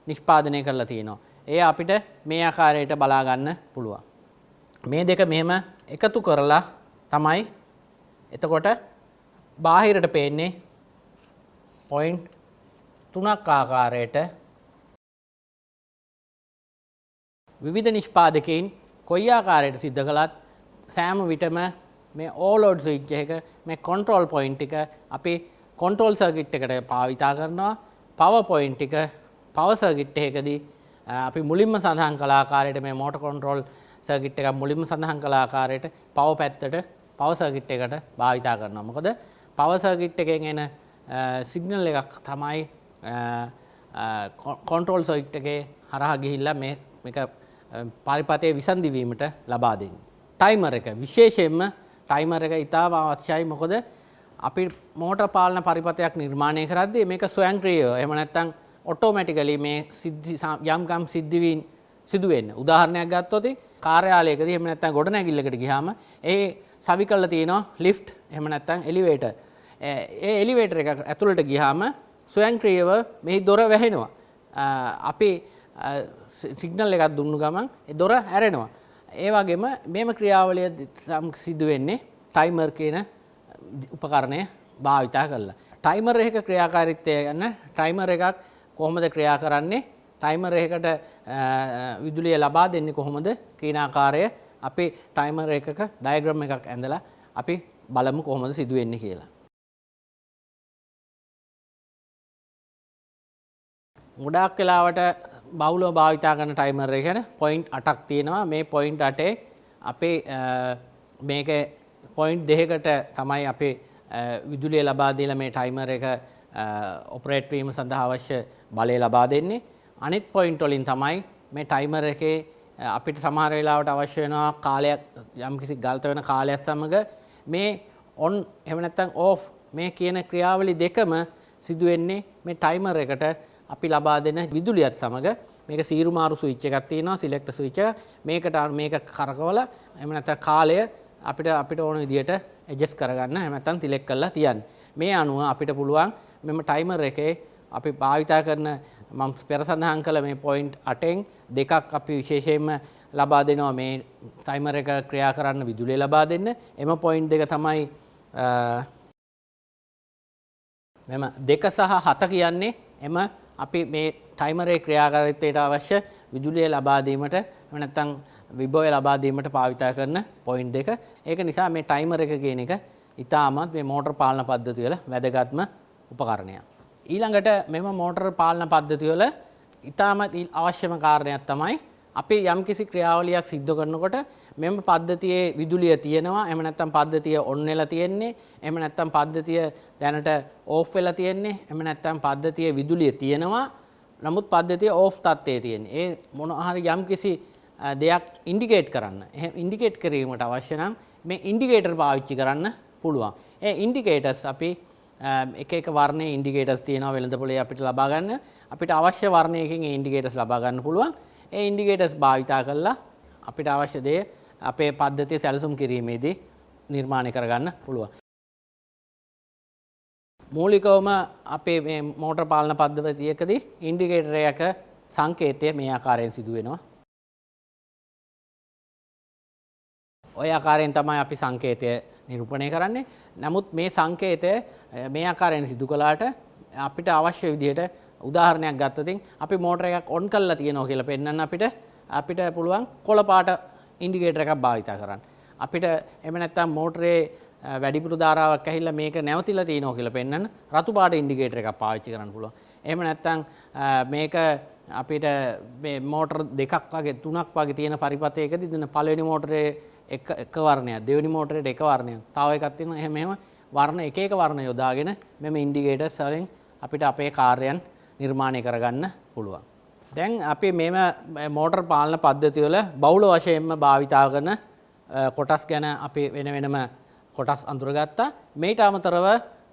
Speaker 1: නිෂ්පාදනය කරලා තියෙනවා. ඒ අපිට මේ ආකාරයට බලා ගන්න පුළුවන්. මේ දෙක මෙහෙම එකතු කරලා තමයි එතකොට බාහිරට පේන්නේ පොයින්ට් 3ක් ආකාරයට විවිධ නිෂ්පාදකයන් කොයි ආකාරයට සිද්ධ කළත් සෑම විටම මේ ඕලෝඩ් ස්විච් එක මේ කන්ට්‍රෝල් පොයින්ට් එක අපි කන්ට්‍රෝල් සර්කිට් එකට භාවිතා කරනවා. පවර් පොයින්ට් එක පවර් සර්කිට් එකකදී අපි මුලින්ම සඳහන් කළ ආකාරයට මේ මෝටර් කන්ට්‍රෝල් සර්කිට් එක මුලින්ම සඳහන් කළ ආකාරයට පවර් පැත්තට පවර් සර්කිට් එකට භාවිතා කරනවා. මොකද පවර් සර්කිට් එකෙන් එන සිග්නල් එකක් තමයි කන්ට්‍රෝල් සර්කිට් එකේ හරහා ගිහිල්ලා මේක පරිපතේ විසන්ධි වීමට ලබා දෙන්නේ. ටයිමර් එක විශේෂයෙන්ම ටයිමර් එක ඉතාම අවශ්‍යයි. මොකද අපි මෝටර් පාලන පරිපතයක් නිර්මාණය කරද්දී මේක ස්වයංක්‍රීයව එහෙම නැත්නම් ඔටෝමැටිකලි මේ යම්කම් සිදු වෙන්න. උදාහරණයක් ගත්තොත් කාර්යාලයකදී එහෙම නැත්නම් ගොඩනැගිල්ලකට ගියාම ඒ සවි කරලා තියෙනවා ලිෆ්ට් එහෙම නැත්නම් එලිවේටර්. ඒ එලිවේටර් එක ඇතුළට ගියාම ස්වයංක්‍රීයව මෙහි දොර වැහෙනවා. අපි සිග්නල් එකක් දුන්නු ගමන් ඒ දොර ඇරෙනවා. ඒ වගේම මේම ක්‍රියාවලිය සිදු වෙන්නේ ටයිමර් කියන උපකරණය භාවිතා කරලා. ටයිමර් එකක ක්‍රියාකාරීත්වය ගැන ටයිමර් එකක් කොහොමද ක්‍රියා කරන්නේ? ටයිමර් එකකට විදුලිය ලබා දෙන්නේ කොහොමද කියන ආකාරය අපි ටයිමර් එකක ඩයග්‍රෑම් එකක් ඇඳලා අපි බලමු කොහොමද සිදු වෙන්නේ කියලා. ගොඩාක් වෙලාවට බහුලව භාවිතා කරන ටයිමර් එක ගැන පොයින්ට් 8ක් තියෙනවා. මේ පොයින්ට් 8 අපේ මේක පොයින්ට් 2කට තමයි අපේ විදුලිය ලබා දීලා මේ ටයිමර් එක ඔපරේට් වීම සඳහා අවශ්‍ය බලය ලබා දෙන්නේ. අනිත් පොයින්ට් වලින් තමයි මේ ටයිමර් එකේ අපිට සමහර වෙලාවට අවශ්‍ය වෙනවා කාලයක් යම්කිසි ගල්ත වෙන කාලයක් සමග මේ ඔන් එහෙම නැත්නම් ඕෆ් මේ කියන ක්‍රියාවලි දෙකම සිදු වෙන්නේ මේ ටයිමර් එකට අපි ලබා දෙන විදුලියත් සමග. මේක සීරු මාරු ස්විච් එකක් තියෙනවා සිලෙක්ටර් ස්විච් එක. මේක කරකවලා එහෙම නැත්නම් කාලය අපිට ඕන විදියට ඇඩ්ජස්ට් කරගන්න එහෙම නැත්නම් සිලෙක්ට් කරලා තියන්න. මේ අනුව අපිට පුළුවන් මෙම ටයිමර් එකේ අපි භාවිතා කරන මම පෙර සඳහන් කළ මේ පොයින්ට් 8න් දෙකක් අපි විශේෂයෙන්ම ලබා දෙනවා මේ ටයිමර් එක ක්‍රියා කරන්න විදුලිය ලබා දෙන්න. එම පොයින්ට් දෙක තමයි මෙම 2 සහ 7 කියන්නේ එම අපි මේ ටයිමරේ ක්‍රියාකාරීත්වයට අවශ්‍ය විදුලිය ලබා දීමට එහෙම නැත්නම් විභවය ලබා දීමට භාවිතා කරන පොයින්ට් දෙක. ඒක නිසා මේ ටයිමර් එක කියන එක ඉතාමත් මේ මෝටර් පාලන පද්ධතිය වල වැදගත්ම උපකරණයක්. ඊළඟට මෙම මෝටර් පාලන පද්ධතිය වල ඉතාමත් අවශ්‍යම කාරණයක් තමයි අපි යම්කිසි ක්‍රියාවලියක් සිද්ධ කරනකොට මෙම පද්ධතියේ විදුලිය තියෙනවා. එහෙම නැත්නම් පද්ධතිය ඔන් වෙලා තියෙන්නේ. එහෙම නැත්නම් පද්ධතිය දැනට ඕෆ් වෙලා තියෙන්නේ. එහෙම නැත්නම් පද්ධතියේ විදුලිය තියෙනවා. නමුත් පද්ධතිය ඕෆ් තත්ත්වයේ තියෙන්නේ. ඒ මොන හරි යම්කිසි දෙයක් ඉන්ඩිකේට් කරන්න. එහෙම ඉන්ඩිකේට් කිරීමට අවශ්‍ය නම් මේ ඉන්ඩිකේටර් පාවිච්චි කරන්න පුළුවන්. ඒ ඉන්ඩිකේටර්ස් අපි එක වර්ණයේ ඉන්ඩිකේටර්ස් තියෙනවා වෙළඳපොලේ අපිට ලබා ගන්න. අපිට අවශ්‍ය වර්ණයකින් ඒ ඉන්ඩිකේටර්ස් ලබා ගන්න පුළුවන්. ඒ ඉන්ඩිකේටර්ස් භාවිතා කරලා අපිට අවශ්‍ය දේ අපේ පද්ධතිය සැලසුම් කිරීමේදී නිර්මාණය කරගන්න පුළුවන්. මූලිකවම අපේ මේ මෝටර් පාලන පද්ධතියකදී ඉන්ඩිකේටර් එක සංකේතය මේ ආකාරයෙන් සිදු වෙනවා. ඔය ආකාරයෙන් තමයි අපි සංකේතය නිරූපණය කරන්නේ. නමුත් මේ සංකේතය මේ ආකාරයෙන් සිදු කළාට අපිට අවශ්‍ය විදිහට උදාහරණයක් ගත්තොත් අපි මෝටර එකක් ඔන් කරලා තියෙනවා කියලා පෙන්වන්න අපිට පුළුවන් කොළ පාට ඉන්ඩිකේටර් එකක් භාවිතා කරන්න. අපිට එහෙම නැත්නම් මෝටරේ වැඩිපුර ධාරාවක් ඇහිලා මේක නැවතිලා තියෙනවා කියලා පෙන්වන්න රතු පාට ඉන්ඩිකේටර් එකක් පාවිච්චි කරන්න පුළුවන්. එහෙම නැත්නම් මේක අපිට මේ මෝටර දෙකක් වගේ තුනක් වගේ තියෙන පරිපතයකදී දෙන පළවෙනි මෝටරේ එක වර්ණයක්, දෙවෙනි මෝටරේට එක වර්ණයක්, තව එකක් තියෙනවා. එහෙම වර්ණ එක වර්ණ යොදාගෙන මෙම ඉන්ඩිකේටර්ස් වලින් අපිට අපේ කාර්යයන් නිර්මාණය කරගන්න පුළුවන්. දැන් අපි මේම මෝටර් පාලන පද්ධතිය වල බහුල වශයෙන්ම භාවිතා කරන කොටස් ගැන අපි වෙන වෙනම කොටස් අඳුරගත්තා. මේට අමතරව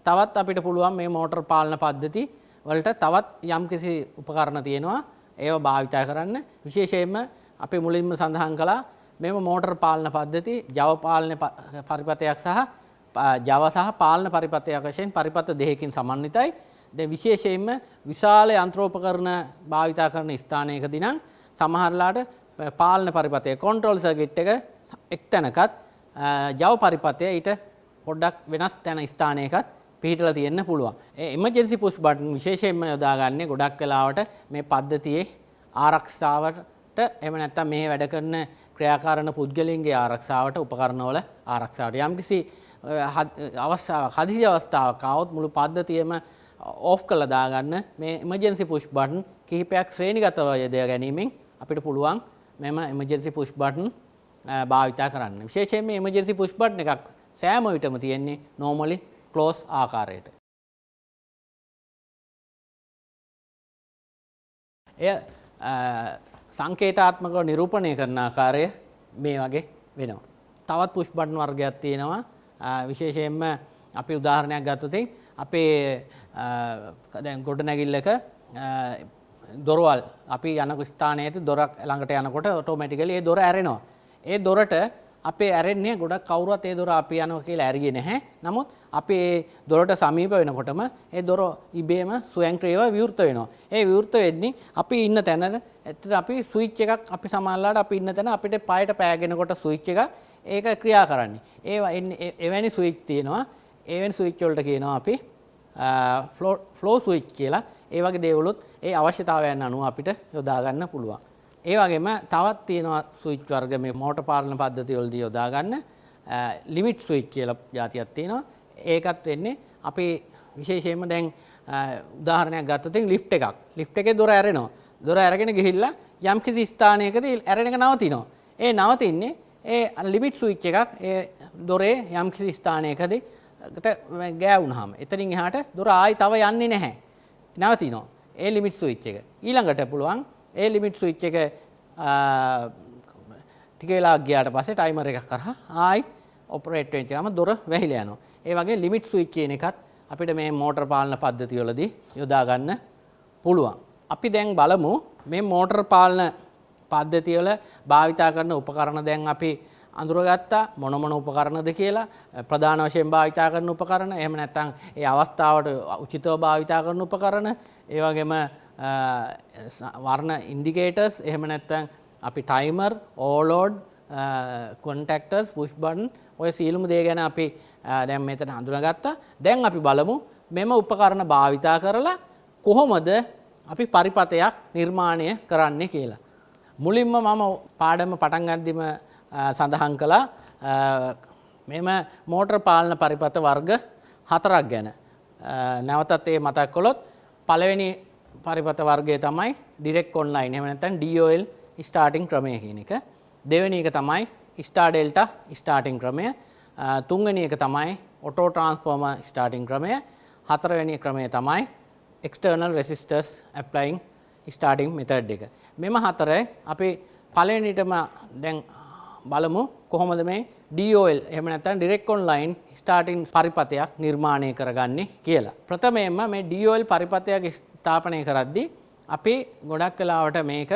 Speaker 1: තවත් අපිට පුළුවන් මේ මෝටර් පාලන පද්ධති වලට තවත් යම්කිසි උපකරණ තියෙනවා. ඒව භාවිතා කරන්න. විශේෂයෙන්ම අපි මුලින්ම සඳහන් කළා මේම මෝටර් පාලන පද්ධති Java පාලන පරිපථයක් සහ Java සහ පාලන පරිපථයක් වශයෙන් පරිපථ දෙකකින් සමන්විතයි. දැන් විශේෂයෙන්ම විශාල යන්ත්‍රෝපකරණ භාවිතා කරන ස්ථානයකදී නම් සමහරලාට පාලන පරිපථය control circuit එක එක්තැනකත් Java පරිපථය ඊට පොඩ්ඩක් වෙනස් තැන ස්ථානයකත් පිහිටලා තියෙන්න පුළුවන්. ඒ emergency push button විශේෂයෙන්ම යොදාගන්නේ ගොඩක් වෙලාවට මේ පද්ධතියේ ආරක්ෂාවට එහෙම නැත්නම් මේ වැඩ කරන ක්‍රියාකාරණ පුද්ගලයන්ගේ ආරක්ෂාවට උපකරණවල ආරක්ෂාවට යම්කිසි අවස්ථාවක් හදිසි අවස්ථාවක් ආවොත් මුළු පද්ධතියම ඕෆ් කරලා දාගන්න මේ emergency push button කිහිපයක් ශ්‍රේණිගතව යොදා ගැනීමෙන් අපිට පුළුවන් මෙම emergency push button භාවිතා කරන්න. විශේෂයෙන් මේ emergency push button එකක් සෑම විටම තියෙන්නේ normally close ආකාරයට. එය සංකේතාත්මකව නිරූපණය කරන ආකාරය මේ වගේ වෙනවා. තවත් push button වර්ගයක් තියෙනවා. විශේෂයෙන්ම අපි උදාහරණයක් ගත්තොත් අපේ දැන් ගොඩනැගිල්ලක දොරවල් අපි යන ස්ථානයේදී දොරක් ළඟට යනකොට ඔටෝමැටිකලි ඒ දොර ඇරෙනවා. ඒ දොරට අපේ ඇරෙන්නේ ගොඩක් කවුරුවත් ඒ දොර අපි යනවා කියලා ඇරියේ නැහැ. නමුත් අපි ඒ දොරට සමීප වෙනකොටම ඒ දොර ඉබේම ස්වයංක්‍රීයව විවෘත වෙනවා. ඒ විවෘත වෙන්නේ අපි ඉන්න තැන ඇත්තට අපි ස්විච් එකක් අපි සමානලාට අපි ඉන්න තැන අපිට පායට පෑගෙනකොට ස්විච් එකක් ඒක ක්‍රියා කරන්නේ. ඒවා එවැනි ස්විච් තියෙනවා. එවැනි ස්විච් වලට කියනවා අපි ෆ්ලෝ ස්විච් කියලා. ඒ වගේ දේවලුත් ඒ අවශ්‍යතාවයන් අනුව අපිට යොදා ගන්න පුළුවන්. ඒ වගේම තවත් තියෙනවා ස්විච් වර්ග මේ මෝටර් පාලන පද්ධතිය වලදී යොදා ගන්න ලිමිට් ස්විච් කියලා જાතියක් තියෙනවා. ඒකත් වෙන්නේ අපි විශේෂයෙන්ම දැන් උදාහරණයක් ගත්තොත් ලිෆ්ට් එකක්. ලිෆ්ට් එකේ දොර ඇරෙනවා. දොර ඇරගෙන ගිහිල්ලා යම්කිසි ස්ථානයකදී ඇරෙන එක නවතිනවා. ඒ නවතින්නේ ඒ ලිමිට් ස්විච් එකක් ඒ දොරේ යම්කිසි ස්ථානයකදී ගෑවුනහම එතනින් එහාට දොර ආයි තව යන්නේ නැහැ. නවතිනවා. ඒ ලිමිට් ස්විච් එක. ඊළඟට පුළුවන් ඒ ලිමිට් ස්විච් එක ටික වෙලාවක් ගියාට පස්සේ ටයිමර් එකක් කරා ආයි ඔපරේට් වෙන්න ගියාම දොර වැහිලා යනවා. ඒ වගේ ලිමිට් ස්විච් කියන එකත් අපිට මේ මෝටර් පාලන පද්ධතිවලදී යොදා ගන්න පුළුවන්. අපි දැන් බලමු මේ මෝටර් පාලන පද්ධතිවල භාවිතා කරන උපකරණ දැන් අපි අඳුරගත්තා මොන මොන උපකරණද කියලා. ප්‍රධාන වශයෙන් භාවිතා කරන උපකරණ එහෙම නැත්නම් ඒ අවස්ථාවට උචිතව භාවිතා කරන උපකරණ ඒ වගේම වර්ණ ඉන්ඩිකේටර්ස් එහෙම නැත්නම් අපි ටයිමර් ඕවර්ලෝඩ් කොන්ටැක්ටර්ස් පුෂ් බටන් ඔය සියලුම දේ ගැන අපි දැන් මෙතන හඳුනාගත්තා. දැන් අපි බලමු මෙම උපකරණ භාවිතා කරලා කොහොමද අපි පරිපථයක් නිර්මාණය කරන්නේ කියලා. මුලින්ම මම පාඩම පටන් ගන්නදිම සඳහන් කළා මෙම මෝටර් පාලන පරිපථ වර්ග 4ක් ගැන. නැවතත් ඒ මතක් කළොත් පළවෙනි පරිපථ වර්ගය තමයි ඩිරෙක්ට් ඔන්ලයින් එහෙම නැත්නම් DOL ස්ටාර්ටින් ක්‍රමය කියන එක. දෙවෙනි එක තමයි ස්ටාර් ඩෙල්ටා ස්ටාර්ටින් ක්‍රමය. තුන්වෙනි එක තමයි ඔටෝ ට්‍රාන්ස්ෆෝමර් ස්ටාර්ටින් ක්‍රමය. හතරවෙනි ක්‍රමය තමයි එක්ස්ටර්නල් රෙසිස්ටර්ස් ඇප්ලයින් ස්ටාර්ටින් මෙතඩ් එක. මෙම හතරේ අපි පළවෙනිටම දැන් බලමු කොහොමද මේ DOL එහෙම නැත්නම් ඩිරෙක්ට් ඔන්ලයින් ස්ටාර්ටින් පරිපථයක් නිර්මාණය කරගන්නේ කියලා. ප්‍රථමයෙන්ම මේ DOL පරිපථයක් ස්ථාපනය කරද්දී අපි ගොඩක් වෙලාවට මේක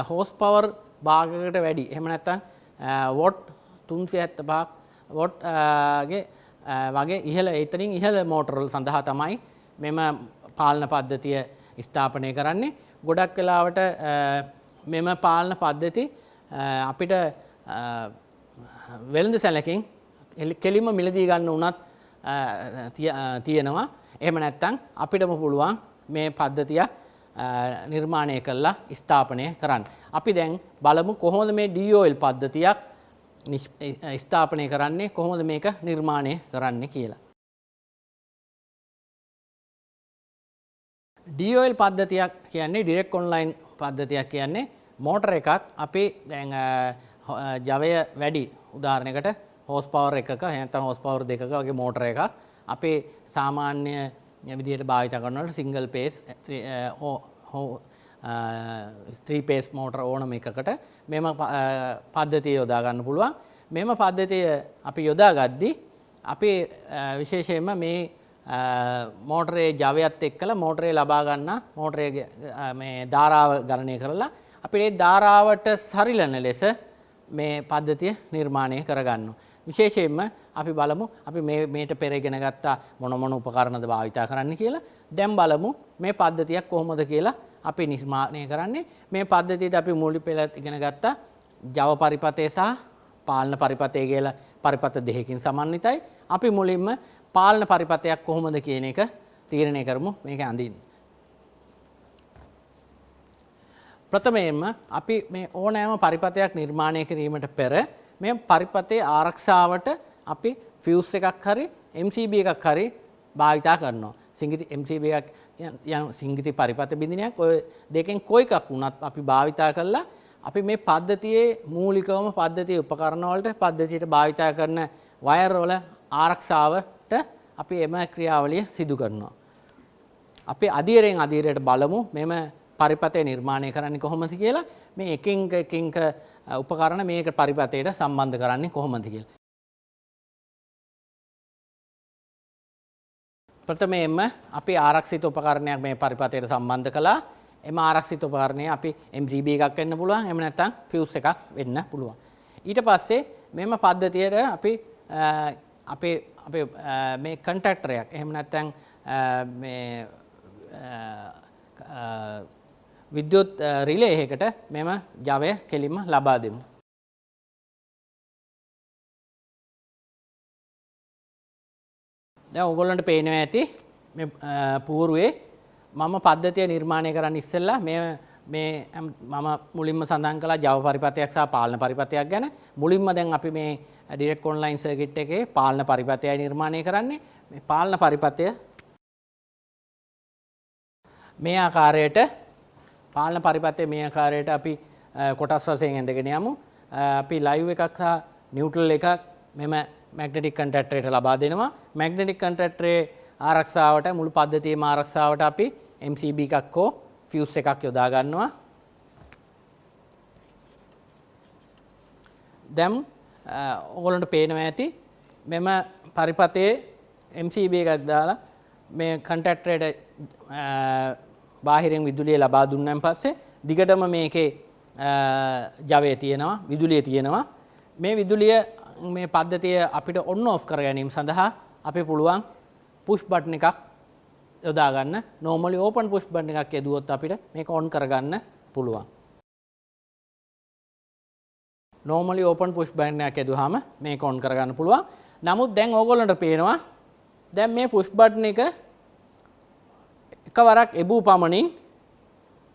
Speaker 1: හෝස් පවර් භාගයකට වැඩි එහෙම නැත්නම් වොට් 375ක් වොට් ගේ වගේ ඉහළ එතනින් ඉහළ මෝටර සඳහා තමයි මෙම පාලන පද්ධතිය ස්ථාපනය කරන්නේ. ගොඩක් වෙලාවට මෙම පාලන පද්ධති අපිට වෙළඳ සැලකින් කෙලින්ම මිලදී ගන්න උනත් තියෙනවා. එහෙම නැත්නම් අපිටම පුළුවන් මේ පද්ධතිය නිර්මාණය කළා ස්ථාපනය කරන්න. අපි දැන් බලමු කොහොමද මේ DOL පද්ධතියක් ස්ථාපනය කරන්නේ කොහොමද මේක නිර්මාණය කරන්නේ කියලා. DOL පද්ධතියක් කියන්නේ ඩිරෙක්ට් ඔන්ලයින් පද්ධතියක් කියන්නේ මෝටර එකක් අපි දැන් ජවය වැඩි උදාහරණයකට හෝස් පවර් එකක නැත්නම් හෝස් පවර් දෙකක වගේ මෝටර එකක් අපේ සාමාන්‍ය විදිහට භාවිත කරනකොට සිංගල් පේස් 3 phase motor ඕනම එකකට මෙම පද්ධතිය යොදා ගන්න පුළුවන්. මෙම පද්ධතිය අපි යොදා ගද්දී අපි විශේෂයෙන්ම මේ මෝටරේ ජවයත් එක්කලා මෝටරේ ලබා ගන්න මෝටරේ මේ ධාරාව ගණනය කරලා අපි මේ ධාරාවට සරිලන ලෙස මේ පද්ධතිය නිර්මාණය කරගන්නවා. විශේෂයෙන්ම අපි බලමු අපි මේට පෙර ඉගෙන ගත්ත මොන උපකරණද භාවිතා කරන්න කියලා. දැන් බලමු මේ පද්ධතියක් කොහොමද කියලා අපි නිර්මාණය කරන්නේ. මේ පද්ධතියද අපි මූලික පෙළ ඉගෙන ගත්ත ජව පරිපථය සහ පාලන පරිපථය කියලා පරිපථ දෙකකින් සමන්විතයි. අපි මුලින්ම පාලන පරිපථයක් කොහොමද කියන එක තීරණය කරමු මේක අඳින්න. ප්‍රථමයෙන්ම අපි මේ ඕනෑම පරිපථයක් නිර්මාණය කිරීමට පෙර මේ පරිපථයේ ආරක්ෂාවට අපි ෆියුස් එකක් හරි MCB එකක් හරි භාවිතා කරනවා. සිංගිති MCB එකක් යන සිංගිති පරිපථ බිඳිනයක් ඔය දෙකෙන් කොයි එකක් වුණත් අපි භාවිතා කළා අපි මේ පද්ධතියේ මූලිකවම පද්ධතියේ උපකරණ වලට පද්ධතියට භාවිතා කරන වයර් වල ආරක්ෂාවට අපි එම ක්‍රියාවලිය සිදු කරනවා. අපි අධීරයෙන් අධීරයට බලමු මෙම පරිපථය නිර්මාණය කරන්නේ කොහොමද කියලා. මේ එකින් උපකරණ මේක පරිපථයට සම්බන්ධ කරන්නේ කොහොමද කියලා. ප්‍රථමයෙන්ම අපි ආරක්ෂිත උපකරණයක් මේ පරිපථයට සම්බන්ධ කළා. එම ආරක්ෂිත උපකරණය අපි MCB එකක් වෙන්න පුළුවන්. එහෙම නැත්නම් ෆියුස් එකක් වෙන්න පුළුවන්. ඊට පස්සේ මෙම පද්ධතියට අපි අපේ මේ කන්ටැක්ටරයක් එහෙම නැත්නම් මේ විද්‍යුත් රිලේ එකකට මෙම ජවය කෙලින්ම ලබා දෙමු. දැන් ඔයගොල්ලන්ට පේනවා ඇති මේ పూర్වයේ මම පද්ධතිය නිර්මාණය කරන්න ඉස්සෙල්ලා මේ මම මුලින්ම සඳහන් කළා ජව පරිපථයක් සහ පාලන පරිපථයක් ගැන. මුලින්ම දැන් අපි මේ ඩිරෙක්ට් ඔන්ලයින් සර්කිට් එකේ පාලන පරිපථයයි නිර්මාණය කරන්නේ. මේ පාලන පරිපථය මේ ආකාරයට පාලන පරිපථයේ මේ ආකාරයට අපි කොටස් වශයෙන් ඇඳගෙන යමු. අපි ලයිව් එකක් සහ නියුට්‍රල් එකක් මෙම මැග්නටික් කන්ටැක්ටරයට ලබා දෙනවා. මැග්නටික් කන්ටැක්ටරේ ආරක්ෂාවට මුළු පද්ධතියේම ආරක්ෂාවට අපි MCB එකක් හෝ ෆියුස් එකක් යොදා ගන්නවා. දැන් ඔයගොල්ලන්ට පේනවා ඇති මෙම පරිපථයේ MCB එකක් දාලා මේ කන්ටැක්ටරයට බාහිරින් විදුලිය ලබා දුන්නාන් පස්සේ දිගටම මේකේ ජවය තියෙනවා විදුලිය තියෙනවා. මේ විදුලිය මේ පද්ධතිය අපිට ඔන් ඔෆ් කර ගැනීම සඳහා අපි පුළුවන් පුෂ් බටන් එකක් යොදා ගන්න. normally open push button එකක් යදුවොත් අපිට මේක on කරගන්න පුළුවන්. normally open push button එකක් යදුවාම මේක on කරගන්න පුළුවන්. නමුත් දැන් ඕගොල්ලන්ට පේනවා දැන් මේ push button එක එකවරක් එබූ පමණින්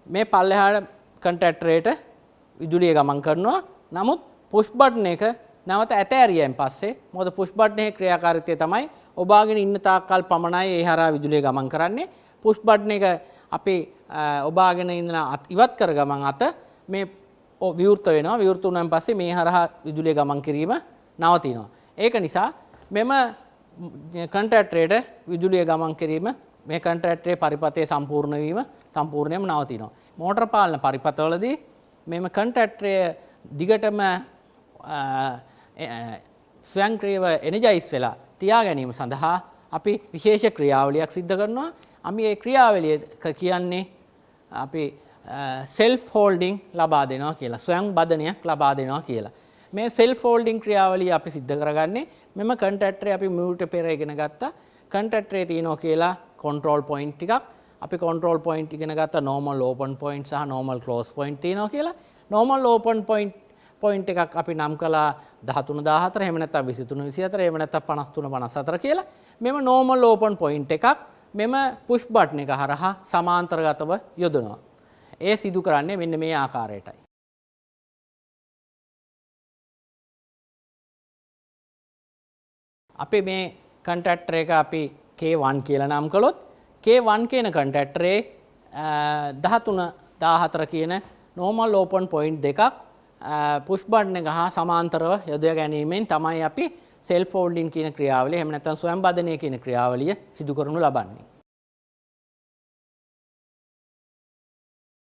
Speaker 1: මේ පල්ලෙහාට කන්ටැක්ටරේට විදුලිය ගමන් කරනවා. නමුත් push button එක නැවත ඇතෑරියෙන් පස්සේ මොකද push button එකේ ක්‍රියාකාරීත්වය තමයි ඔබාගෙන ඉන්න තාක්කල් පමණයි ඒ හරහා විදුලිය ගමන් කරන්නේ. පුෂ් බටන් එක අපි ඔබාගෙන ඉන්න ඉවත් කර ගමන් අත මේ විවෘත වෙනවා. විවෘත වුණාන් පස්සේ මේ හරහා විදුලිය ගමන් කිරීම නවතිනවා. ඒක නිසා මෙම කන්ටැක්ටරේට විදුලිය ගමන් කිරීම මේ කන්ටැක්ටරේ පරිපථයේ සම්පූර්ණ වීම සම්පූර්ණයෙන්ම නවතිනවා. මෝටර පාලන පරිපථවලදී මෙම කන්ටැක්ටරය දිගටම ස්වයංක්‍රීයව එනර්ජයිස් වෙලා තියා ගැනීම සඳහා අපි විශේෂ ක්‍රියාවලියක් සිදු කරනවා. අපි මේ ක්‍රියාවලිය කියන්නේ අපි self holding ලබා දෙනවා කියලා. ස්වයං බදනයක් ලබා දෙනවා කියලා. මේ self holding ක්‍රියාවලිය අපි සිදු කරගන්නේ මෙම කන්ටැක්ටරේ අපි මූලික පෙර ඉගෙන ගත්තා. කන්ටැක්ටරේ තියෙනවා කියලා control point ටිකක්. අපි control point ඉගෙන ගත්තා normal open point සහ normal close point තියෙනවා කියලා. normal open point එකක් අපි නම් කළා 13 14 එහෙම නැත්නම් 23 24 එහෙම නැත්නම් 53 54 කියලා. මෙම normal open point එකක් මෙම push button එක හරහා සමාන්තරගතව යොදනවා. ඒ සිදු කරන්නේ මෙන්න මේ ආකාරයටයි. අපි මේ කන්ටැක්ටර් එක අපි K1 කියලා නම් කළොත් K1 කියන කන්ටැක්ටරේ 13 14 කියන normal open point දෙකක් push button එක හා සමාන්තරව යොදා ගැනීමෙන් තමයි අපි self holding කියන ක්‍රියාවලිය එහෙම නැත්නම් ස්වයං බදනය කියන ක්‍රියාවලිය සිදු කරනු ලබන්නේ.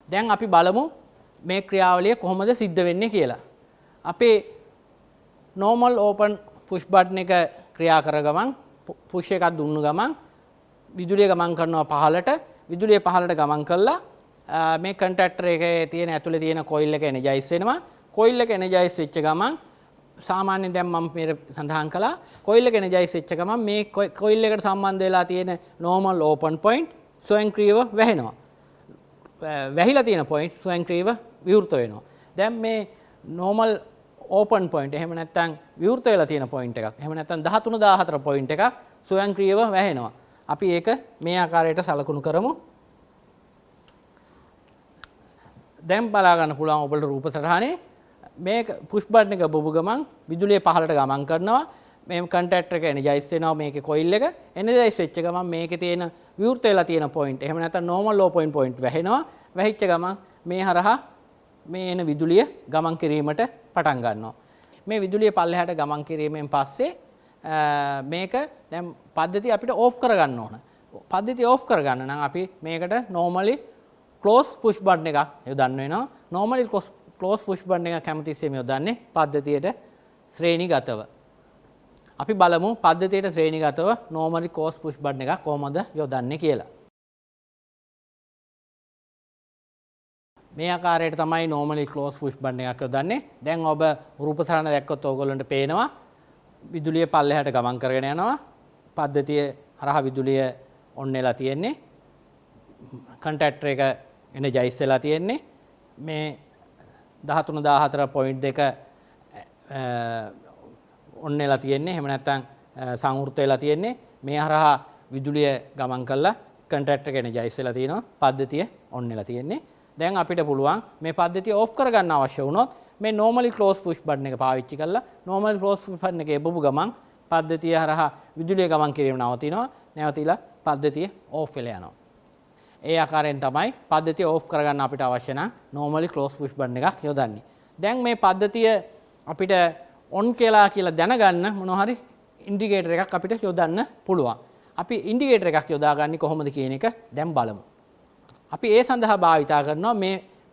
Speaker 1: දැන් අපි බලමු මේ ක්‍රියාවලිය කොහොමද සිද්ධ වෙන්නේ කියලා. අපේ normal open push button එක ක්‍රියා කර ගමන් push එකක් දුන්නු ගමන් විදුලිය ගමන් කරනවා පහළට. විදුලිය පහළට ගමන් කළා මේ කන්ටැක්ටර් එකේ තියෙන ඇතුලේ තියෙන කොයිල් එක එනර්ජයිස් වෙනවා. කොයිල් එක එනර්ජයිස් වෙච්ච ගමන් සාමාන්‍යයෙන් දැන් මම මේ සඳහන් කළා කොයිල් එක එනර්ජයිස් වෙච්ච ගමන් මේ කොයිල් එකට සම්බන්ධ වෙලා තියෙන normal open point ස්වයංක්‍රීයව වැහෙනවා. වැහිලා තියෙන point ස්වයංක්‍රීයව විවෘත වෙනවා. දැන් මේ normal open point එහෙම නැත්නම් විවෘත වෙලා තියෙන point එකක්. එහෙම නැත්නම් 13 14 point එකක් ස්වයංක්‍රීයව වැහෙනවා. අපි ඒක මේ ආකාරයට සලකුණු කරමු. දැන් බලා ගන්න පුළුවන් ඔබට රූප සටහනේ මේක පුෂ් බටන් එක බොබු ගමන් විදුලිය පහළට ගමන් කරනවා. මේ කන්ටැක්ටර් එක එනර්ජයිස් වෙනවා මේකේ කොයිල් එක. එනර්ජයිස් වෙච්ච ගමන් මේකේ තියෙන විවෘත වෙලා තියෙන පොයින්ට් එහෙම නැත්නම් normal low point වැහෙනවා. වැහිච්ච ගමන් මේ හරහා මේ එන විදුලිය ගමන් කිරීමට පටන් ගන්නවා. මේ විදුලිය පල්ලෙහාට ගමන් කිරීමෙන් පස්සේ මේක දැන් පද්ධතිය අපිට ඕෆ් කරගන්න ඕන. පද්ධතිය ඕෆ් කරගන්න නම් අපි මේකට normally close push button එකක් යොදන්න වෙනවා. normally close push button එක කැමතිස්සෙම යොදන්නේ පද්ධතියට ශ්‍රේණිගතව. අපි බලමු පද්ධතියට ශ්‍රේණිගතව normally close push button එකක් කොහොමද යොදන්නේ කියලා. මේ ආකාරයට තමයි normally close push button එකක් යොදන්නේ. දැන් ඔබ රූප සටහන දැක්කොත් ඕගොල්ලන්ට පේනවා විදුලිය පල්ලෙහාට ගමන් කරගෙන යනවා. පද්ධතිය හරහා විදුලිය ඔන් වෙලා තියෙන්නේ. කන්ටැක්ටර් එක එනර්ජයිස් වෙලා තියෙන්නේ. මේ 13 14.2 ඔන් වෙලා තියෙන්නේ. එහෙම නැත්නම් සංවෘත වෙලා තියෙන්නේ. මේ හරහා විදුලිය ගමන් කළා කන්ටැක්ටර් එක එනර්ජයිස් වෙලා තියෙනවා. පද්ධතිය ඔන් වෙලා තියෙන්නේ. දැන් අපිට පුළුවන් මේ පද්ධතිය ඕෆ් කරගන්න අවශ්‍ය වුණොත් මේ normally close push button එක පාවිච්චි කරලා normally close push button එකේ බොබු ගමන් පද්ධතිය හරහා විදුලිය ගමන් කිරීම නවතිනවා. නැවතිලා පද්ධතිය ඕෆ් වෙලා යනවා. ඒ ආකාරයෙන් තමයි පද්ධතිය ඕෆ් කරගන්න අපිට අවශ්‍ය නම් normally close push button එකක් යොදන්නේ. දැන් මේ පද්ධතිය අපිට on කියලා දැනගන්න මොනවා හරි ඉන්ඩිකේටර් එකක් අපිට යොදන්න පුළුවන්. අපි ඉන්ඩිකේටර් එකක් යොදාගන්නේ කොහොමද කියන එක දැන් බලමු. අපි ඒ සඳහා භාවිතා කරනවා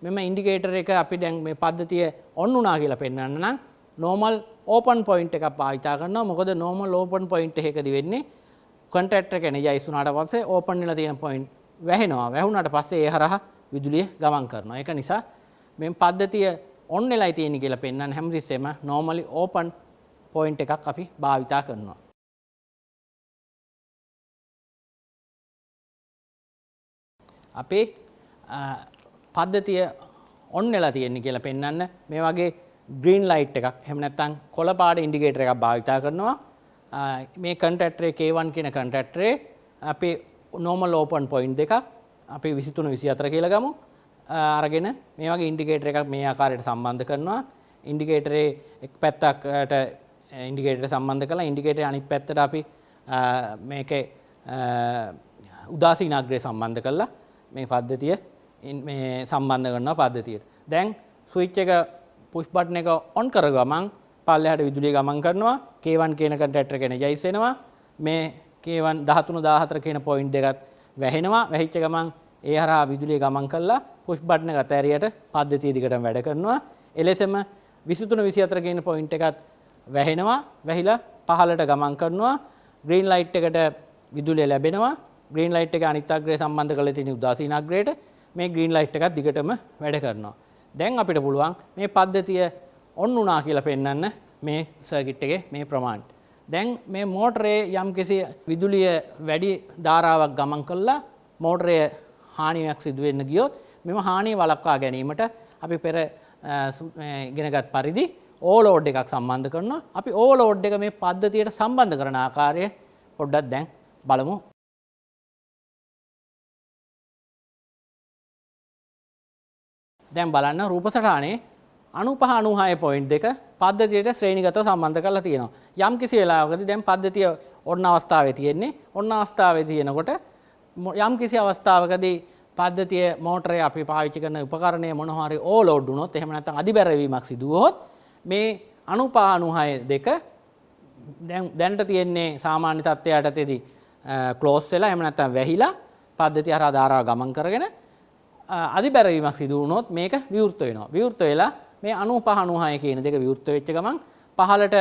Speaker 1: මෙම ඉන්ඩිකේටර් එක අපි දැන් මේ පද්ධතිය on වුණා කියලා පෙන්වන්න නම් normal open point එකක් භාවිතා කරනවා. මොකද normal open point එකකදී වෙන්නේ කන්ටැක්ටර් එක එනර්ජයිස් වුණාට පස්සේ open වෙලා තියෙන point වැහෙනවා. වැහුණාට පස්සේ ඒ හරහා විදුලිය ගමන් කරනවා. ඒක නිසා මේ පද්ධතිය on වෙලායි තියෙන්නේ කියලා පෙන්වන්න හැමතිස්සෙම normally open point එකක් අපි භාවිතා කරනවා. අපේ පද්ධතිය on වෙලා තියෙන්නේ කියලා පෙන්වන්න මේ වගේ green light එකක් එහෙම නැත්නම් කොළ පාට ඉන්ඩිකේටර් එකක් භාවිතා කරනවා. මේ කන්ටැක්ටරේ K1 කියන කන්ටැක්ටරේ අපේ normal open point දෙකක් අපි 23 24 කියලා ගමු. අරගෙන මේ වගේ ඉන්ඩිකේටර් එකක් මේ ආකාරයට සම්බන්ධ කරනවා. ඉන්ඩිකේටරේ එක් පැත්තකට ඉන්ඩිකේටර් සම්බන්ධ කරලා ඉන්ඩිකේටරේ අනිත් පැත්තට අපි මේකේ උදාසීන අග්‍රය සම්බන්ධ කරලා මේ පද්ධතිය මේ සම්බන්ධ කරනවා පද්ධතියට. දැන් ස්විච් එක පුෂ් බටන් එක ඔන් කර ගමන් පල්ලෙහාට විදුලිය ගමන් කරනවා. K1 කියන කන්ටැක්ටර් එක එනර්ජයිස් වෙනවා. මේ K1 13 14 කියන පොයින්ට් දෙකත් වැහෙනවා. වැහිච්ච ගමන් ඒ හරහා විදුලිය ගමන් කළා පුෂ් බටන් එක අතහැරියට පද්ධතිය දිගටම වැඩ කරනවා. එලෙසම 23 24 කියන පොයින්ට් එකත් වැහෙනවා. වැහිලා පහළට ගමන් කරනවා. ග්‍රීන් ලයිට් එකට විදුලිය ලැබෙනවා. ග්‍රීන් ලයිට් එක අනිත් අග්‍රය සම්බන්ධ කරලා තියෙන උදාසීන අග්‍රයට මේ ග්‍රීන් ලයිට් එකත් දිගටම වැඩ කරනවා. දැන් අපිට පුළුවන් මේ පද්ධතිය ඔන් වුණා කියලා පෙන්වන්න මේ සර්කිට් එකේ මේ ප්‍රමාණය. දැන් මේ මෝටරේ යම්කිසි විදුලිය වැඩි ධාරාවක් ගමන් කළා මෝටරේ හානියක් සිදු වෙන්න ගියොත් මෙම හානිය වළක්වා ගැනීමට අපි පෙර ඉගෙනගත් පරිදි ඕවර්ලෝඩ් එකක් සම්බන්ධ කරනවා. අපි ඕවර්ලෝඩ් එක මේ පද්ධතියට සම්බන්ධ කරන ආකාරය පොඩ්ඩක් දැන් බලමු. දැන් බලන්න රූප සටහනේ 95 96.2 පද්ධතියට ශ්‍රේණිගතව සම්බන්ධ කරලා තියෙනවා. යම් කිසි වෙලාවකදී දැන් පද්ධතිය ඔන්න අවස්ථාවේ තියෙන්නේ. ඔන්න අවස්ථාවේ තියෙනකොට යම් කිසි අවස්ථාවකදී පද්ධතිය මෝටරේ අපි පාවිච්චි කරන උපකරණය මොනවා හරි ඕවර්ලෝඩ් වුණොත් එහෙම නැත්නම් අධිබැරවීමක් සිදු වුවොත් මේ 95 96 දැනට තියෙන්නේ සාමාන්‍ය තත්ත්වයටදී ක්ලෝස් වෙලා එහෙම නැත්නම් වැහිලා පද්ධතිය හරහා ධාරාව ගමන් කරගෙන අධිබැරවීමක් සිදු වුණොත් මේක විවෘත වෙනවා. විවෘත වෙලා මේ 95 96 කියන දෙක විවෘත වෙච්ච ගමන් පහළට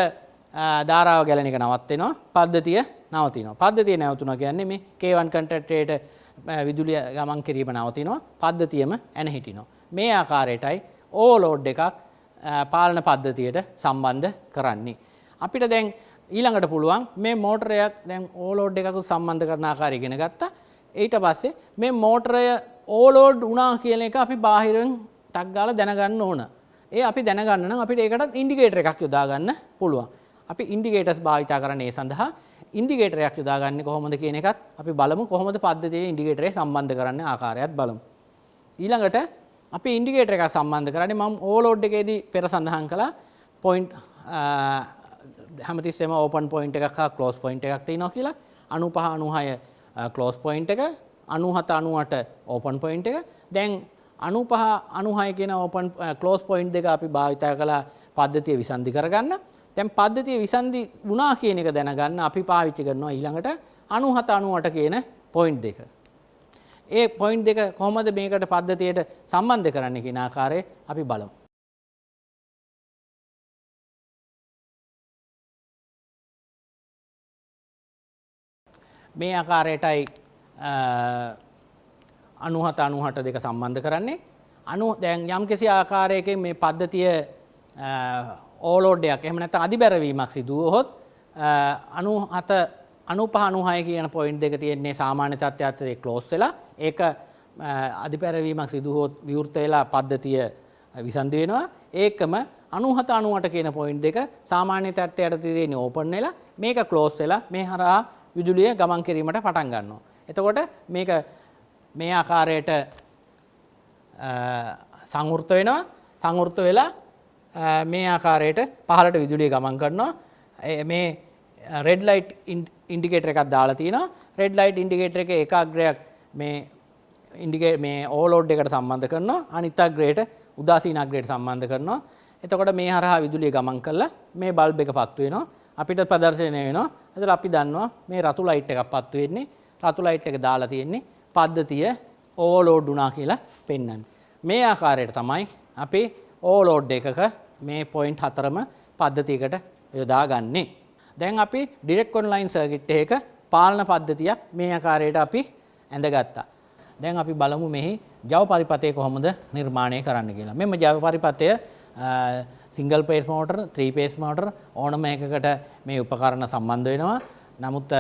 Speaker 1: ධාරාව ගැලෙන එක නවත් වෙනවා. පද්ධතිය නවතිනවා. පද්ධතිය නැවතුණා කියන්නේ මේ K1 කන්ටැක්ටරේට විදුලිය ගමන් කිරීම නවතිනවා. පද්ධතියම ඇන හිටිනවා. මේ ආකාරයටයි ඕවර්ලෝඩ් එකක් පාලන පද්ධතියට සම්බන්ධ කරන්නේ. අපිට දැන් ඊළඟට පුළුවන් මේ මෝටරයක් දැන් ඕවර්ලෝඩ් එකකුත් සම්බන්ධ කරන ආකාරය ඉගෙන ගත්තා. ඊට පස්සේ මේ මෝටරය ඕවර්ලෝඩ් වුණා කියන එක අපි බාහිරින් ටක් ගාලා දැනගන්න ඕන. ඒ අපි දැනගන්න නම් අපිට ඒකට ඉන්ඩිකේටර් එකක් යොදා ගන්න පුළුවන්. අපි ඉන්ඩිකේටර්ස් භාවිත කරන්නේ ඒ සඳහා ඉන්ඩිකේටරයක් යොදාගන්නේ කොහොමද කියන එකත් අපි බලමු. කොහොමද පද්ධතියේ ඉන්ඩිකේටරේ සම්බන්ධ කරන්නේ ආකාරයත් බලමු. ඊළඟට අපි ඉන්ඩිකේටර් එකක් සම්බන්ධ කරන්නේ මම ඕවර්ලෝඩ් එකේදී පෙර සඳහන් කළා පොයින්ට් හැමතිස්සෙම ඕපන් පොයින්ට් එකක් හා ක්ලෝස් පොයින්ට් එකක් තියෙනවා කියලා. 95 96 ක්ලෝස් පොයින්ට් එක, 97 98 ඕපන් පොයින්ට් එක. දැන් 95 96 කියන ඕපන් ක්ලෝස් පොයින්ට් දෙක අපි භාවිත කළා පද්ධතිය විසන්ධි කරගන්න. දැන් පද්ධතිය විසන්ධි වුණා කියන එක දැනගන්න අපි පාවිච්චි කරනවා ඊළඟට 97 98 කියන පොයින්ට් දෙක. ඒ පොයින්ට් දෙක කොහොමද මේකට පද්ධතියට සම්බන්ධ කරන්නේ කියන ආකාරය අපි බලමු. මේ ආකාරයටයි 97 98 දෙක සම්බන්ධ කරන්නේ. දැන් යම්කිසි ආකාරයකින් මේ පද්ධතිය ඕවර්ලෝඩ් එකක් එහෙම නැත්නම් අධිබැරවීමක් සිදු වුවහොත් 97 95 96 කියන පොයින්ට් දෙක තියෙන්නේ සාමාන්‍ය තත්ත්වයට ක්ලෝස් වෙලා ඒක අධිබැරවීමක් සිදු වුවොත් විවෘත වෙලා පද්ධතිය විසන්ධි වෙනවා. ඒකම 97 98 කියන පොයින්ට් දෙක සාමාන්‍ය තත්ත්වයට තියෙන්නේ ඕපන් වෙලා මේක ක්ලෝස් වෙලා මේ හරහා විදුලිය ගමන් කිරීමට පටන් ගන්නවා. එතකොට මේක මේ ආකාරයට සංවෘත වෙනවා. සංවෘත වෙලා මේ ආකාරයට පහළට විදුලිය ගමන් කරනවා. මේ රෙඩ් ලයිට් ඉන්ඩිකේටර් එකක් දාලා තියෙනවා. රෙඩ් ලයිට් ඉන්ඩිකේටර් එකේ එක අග්‍රයක් මේ ඕවර්ලෝඩ් එකට සම්බන්ධ කරනවා. අනිත් අග්‍රයට උදාසීන අග්‍රයට සම්බන්ධ කරනවා. එතකොට මේ හරහා විදුලිය ගමන් කරලා මේ බල්බ් එක පත්තු වෙනවා. අපිට ප්‍රදර්ශනය වෙනවා. එතකොට අපි දන්නවා මේ රතු ලයිට් එකක් පත්තු වෙන්නේ. රතු ලයිට් එක දාලා තියෙන්නේ පද්ධතිය ඕවර්ලෝඩ් වුණා කියලා පෙන්වන්නේ. මේ ආකාරයට තමයි අපි ඕවර්ලෝඩ් එකක මේ පොයින්ට් හතරම පද්ධතියකට යොදාගන්නේ. දැන් අපි ඩිරෙක්ට් ඔන්ලයින් සර්කිට් එකක පාලන පද්ධතියක් මේ ආකාරයට අපි ඇඳගත්තා. දැන් අපි බලමු මෙහි ජව පරිපථය කොහොමද නිර්මාණය කරන්න කියලා. මෙම ජව පරිපථය single phase motor, 3 phase motor ඕනම එකකට මේ උපකරණ සම්බන්ධ වෙනවා. නමුත්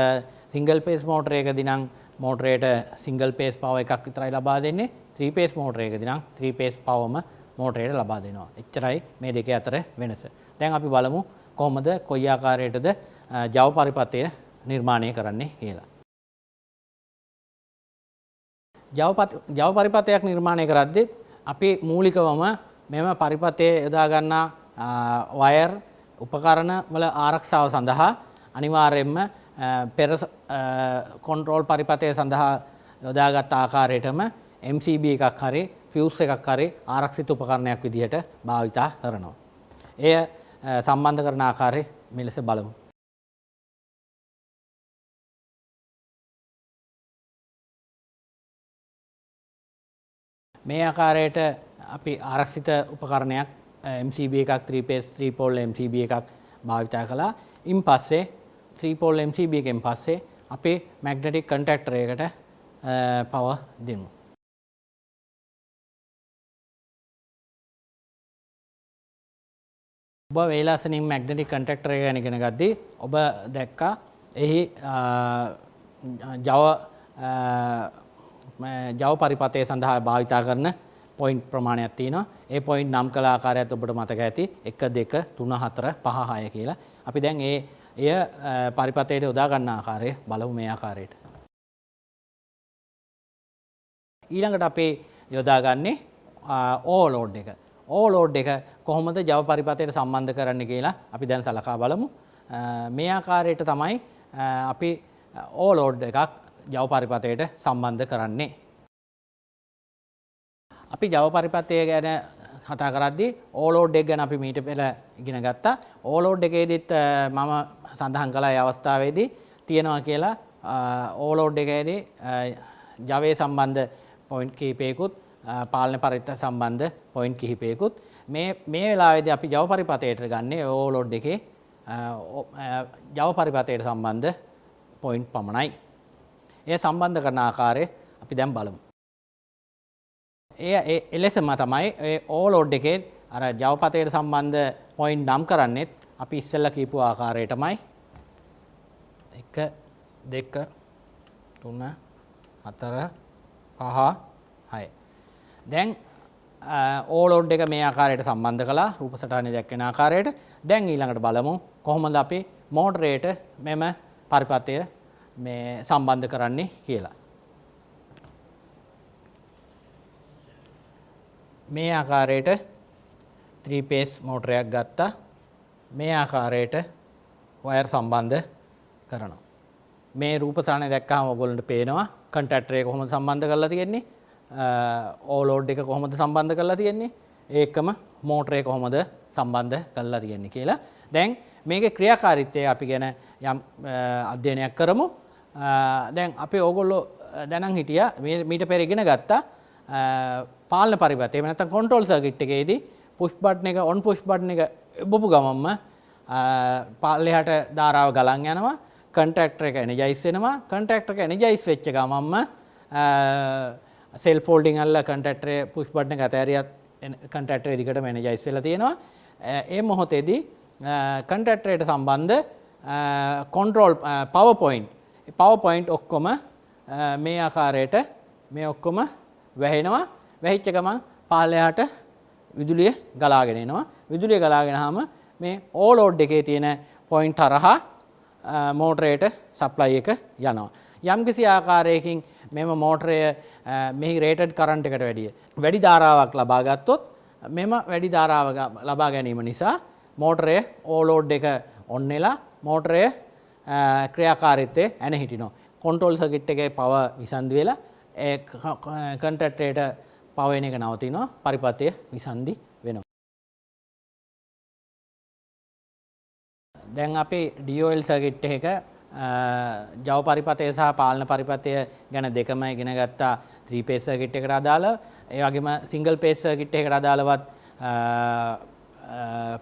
Speaker 1: සිංගල් පේස් මෝටර් එකදී නම් මෝටරේට සිංගල් පේස් පවර් එකක් විතරයි ලබා දෙන්නේ. 3 පේස් මෝටර් එකදී නම් 3 පේස් පවර්ම මෝටරේට ලබා දෙනවා. එච්චරයි මේ දෙක අතර වෙනස. දැන් අපි බලමු කොහොමද කොයි ආකාරයටද ජව පරිපථය නිර්මාණය කරන්නේ කියලා. ජව පරිපථයක් නිර්මාණය කරද්දී අපි මූලිකවම මෙම පරිපථයේ යොදා ගන්නා වයර් උපකරණ වල ආරක්ෂාව සඳහා අනිවාර්යයෙන්ම පෙර කන්ට්‍රෝල් පරිපථය සඳහා යොදාගත් ආකාරයටම MCB එකක් හරි ෆියුස් එකක් හරි ආරක්ෂිත උපකරණයක් විදිහට භාවිතා කරනවා. එය සම්බන්ධ කරන ආකාරය මෙලෙස බලමු. මේ ආකාරයට අපි ආරක්ෂිත උපකරණයක් MCB එකක් 3 phase 3 pole MCB එකක් භාවිතා කළා. ඉන් පස්සේ 3 pole MCB එකෙන් පස්සේ අපේ magnetic contactor එකකට power දෙමු. ඔබ වේලාසනින් magnetic contactor එක ගැන ඉගෙන ගද්දී ඔබ දැක්කා එහි ජව පරිපථය සඳහා භාවිතා කරන පොයින්ට් ප්‍රමාණයක් තියෙනවා. ඒ පොයින්ට් නම් කළ ආකාරයත් ඔබට මතක ඇති 1 2 3 4 5 6 කියලා. අපි දැන් එය පරිපථයට යොදා ගන්න ආකාරය බලමු මේ ආකාරයට. ඊළඟට අපි යොදාගන්නේ ඕවර්ලෝඩ් එක. ඕවර්ලෝඩ් එක කොහොමද ජව පරිපථයට සම්බන්ධ කරන්නේ කියලා අපි දැන් සලකා බලමු. මේ ආකාරයට තමයි අපි ඕවර්ලෝඩ් එකක් ජව පරිපථයට සම්බන්ධ කරන්නේ. අපි ජව පරිපථය ගැන කතා කරද්දී ඕවර්ලෝඩ් එක ගැන අපි මීට පෙර ඉගෙන ගත්තා. ඕවර්ලෝඩ් එකේදීත් මම සඳහන් කළා ඒ අවස්ථාවේදී තියෙනවා කියලා ඕවර්ලෝඩ් එකේදී ජවයේ සම්බන්ධ පොයින්ට් කීපයකුත් පාලන පරිත්ත සම්බන්ධ පොයින්ට් කිහිපයකුත් මේ වෙලාවේදී අපි ජව පරිපතයට ගන්නේ ඕවර්ලෝඩ් එකේ ජව පරිපතයට සම්බන්ධ පොයින්ට් පමණයි. ඒ සම්බන්ධ කරන ආකාරය අපි දැන් බලමු. එලෙසම තමයි ඕවර්ලෝඩ් එකේ අර ජව පතයට සම්බන්ධ පොයින්ට් නම් කරන්නේත් අපි ඉස්සෙල්ලා කියපු ආකාරයටමයි. 1 2 3 4 5 6. දැන් ඕවර්ලෝඩ් එක මේ ආකාරයට සම්බන්ධ කළා රූප සටහනේ දැක්වෙන ආකාරයට. දැන් ඊළඟට බලමු කොහොමද අපි මෝටරයට මෙම පරිපථය මේ සම්බන්ධ කරන්නේ කියලා. මේ ආකාරයට 3 phase මෝටරයක් ගත්තා. මේ ආකාරයට වයර් සම්බන්ධ කරනවා. මේ රූප සටහනේ දැක්කම ඔයගොල්ලන්ට පේනවා කන්ටැක්ටර් එක කොහොමද සම්බන්ධ කරලා තියෙන්නේ, ඕවර්ලෝඩ් එක කොහොමද සම්බන්ධ කරලා තියෙන්නේ, ඒකම මෝටරේ කොහොමද සම්බන්ධ කරලා තියෙන්නේ කියලා. දැන් මේකේ ක්‍රියාකාරීත්වය අපි ගැන යම් අධ්‍යයනයක් කරමු. දැන් අපි ඕගොල්ලෝ දැනන් හිටියා මීට පෙර ඉගෙන ගත්තා පාලන පරිපථය. එහෙම නැත්නම් කන්ට්‍රෝල් සර්කිට් එකේදී පුෂ් බටන් එක ඔන් පුෂ් බටන් එක ඔබපු ගමන්ම පාලයට ධාරාව ගලන් යනවා. කන්ටැක්ටර් එක එනර්ජයිස් වෙනවා. කන්ටැක්ටර් එක එනර්ජයිස් වෙච්ච ගමන්ම සෙල්ෆ් ෆෝල්ඩින් අල්ල කන්ටැක්ටරේ පුෂ් බටන් එක අතෑරියත් කන්ටැක්ටරේ දිගටම එනර්ජයිස් වෙලා තියෙනවා. ඒ මොහොතේදී කන්ටැක්ටරේට සම්බන්ධ කන්ට්‍රෝල් පවර් පොයින්ට් ඔක්කොම මේ ආකාරයට මේ ඔක්කොම වැහෙනවා. වැහිච්ච ගමන් පාලයට විදුලිය ගලාගෙන එනවා. විදුලිය ගලාගෙන ආවම මේ ඕවර්ලෝඩ් එකේ තියෙන පොයින්ට් හරහා මෝටරයට සප්ලයි එක යනවා. යම්කිසි ආකාරයකින් මෙම මෝටරය මෙහි රේටඩ් කරන්ට් එකට වැඩි ධාරාවක් ලබා ගත්තොත් මෙම වැඩි ධාරාව ලබා ගැනීම නිසා මෝටරය ඕවර්ලෝඩ් එක ඔන් වෙලා මෝටරය ක්‍රියාකාරීත්වය ඇන හිටිනවා. කන්ට්‍රෝල් සර්කිට් එකේ පවර් විසන්ධි වෙලා ඒ කන්ටැක්ටරේට පවර් එන එක නවතිනවා. පරිපථය විසන්ධි වෙනවා. දැන් අපි DOL සර්කිට් එක ජව පරිපථය සහ පාලන පරිපථය ගැන දෙකම ඉගෙන ගත්තා 3 phase සර්කිට් එකට අදාළව. ඒ වගේම සිංගල් phase සර්කිට් එකකට අදාළවත්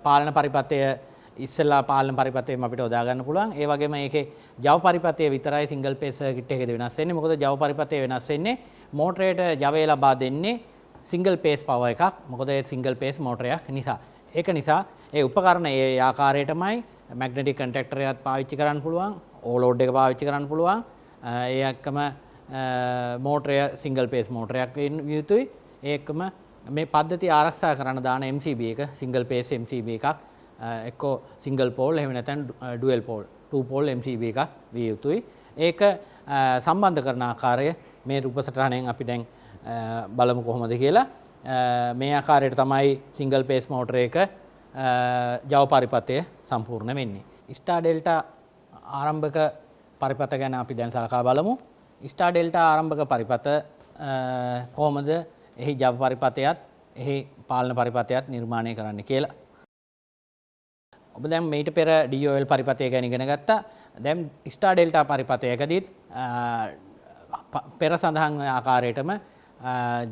Speaker 1: පාලන පරිපථය ඉස්සෙල්ලා පාලන පරිපථයෙම අපිට යොදා ගන්න පුළුවන්. ඒ වගේම ඒකේ ජව පරිපථය විතරයි සිංගල් phase සර්කිට් එකේදී වෙනස් වෙන්නේ. මොකද ජව පරිපථය වෙනස් වෙන්නේ මෝටරයට ජවය ලබා දෙන්නේ සිංගල් phase පවර් එකක්. මොකද ඒ සිංගල් phase මෝටරයක් නිසා. ඒක නිසා ඒ උපකරණ ඒ ආකාරයටමයි මැග්නටික් කන්ටැක්ටර් එකත් පාවිච්චි කරන්න පුළුවන්. ඕවර්ලෝඩ් එක පාවිච්චි කරන්න පුළුවන්. ඒ එක්කම මෝටරය සිංගල් phase මෝටරයක් විය යුතුයි. ඒකම මේ පද්ධතිය ආරක්ෂා කරන දාන MCB එක සිංගල් phase MCB එකක් එක්කෝ සිංගල් පෝල් එහෙම නැත්නම් ඩුවල් පෝල් 2 පෝල් MCB එකක් විය යුතුයි. ඒක සම්බන්ධ කරන ආකාරය මේ රූප සටහනෙන් අපි දැන් බලමු කොහොමද කියලා. මේ ආකාරයට තමයි සිංගල් phase මෝටර එක ජව පරිපථය සම්පූර්ණ වෙන්නේ. ස්ටාර් ඩෙල්ටා ආරම්භක පරිපථ ගැන අපි දැන් සලකා බලමු. ස්ටාර් ඩෙල්ටා ආරම්භක පරිපථ කොහොමද එහි ජව පරිපථයත් එහි පාලන පරිපථයත් නිර්මාණය කරන්න කියලා. ඔබ දැන් මේට පෙර DOL පරිපථය ගැන ඉගෙන ගත්තා. දැන් ස්ටාර් ඩෙල්ටා පරිපථයකදීත් පෙර සඳහන් ආකාරයටම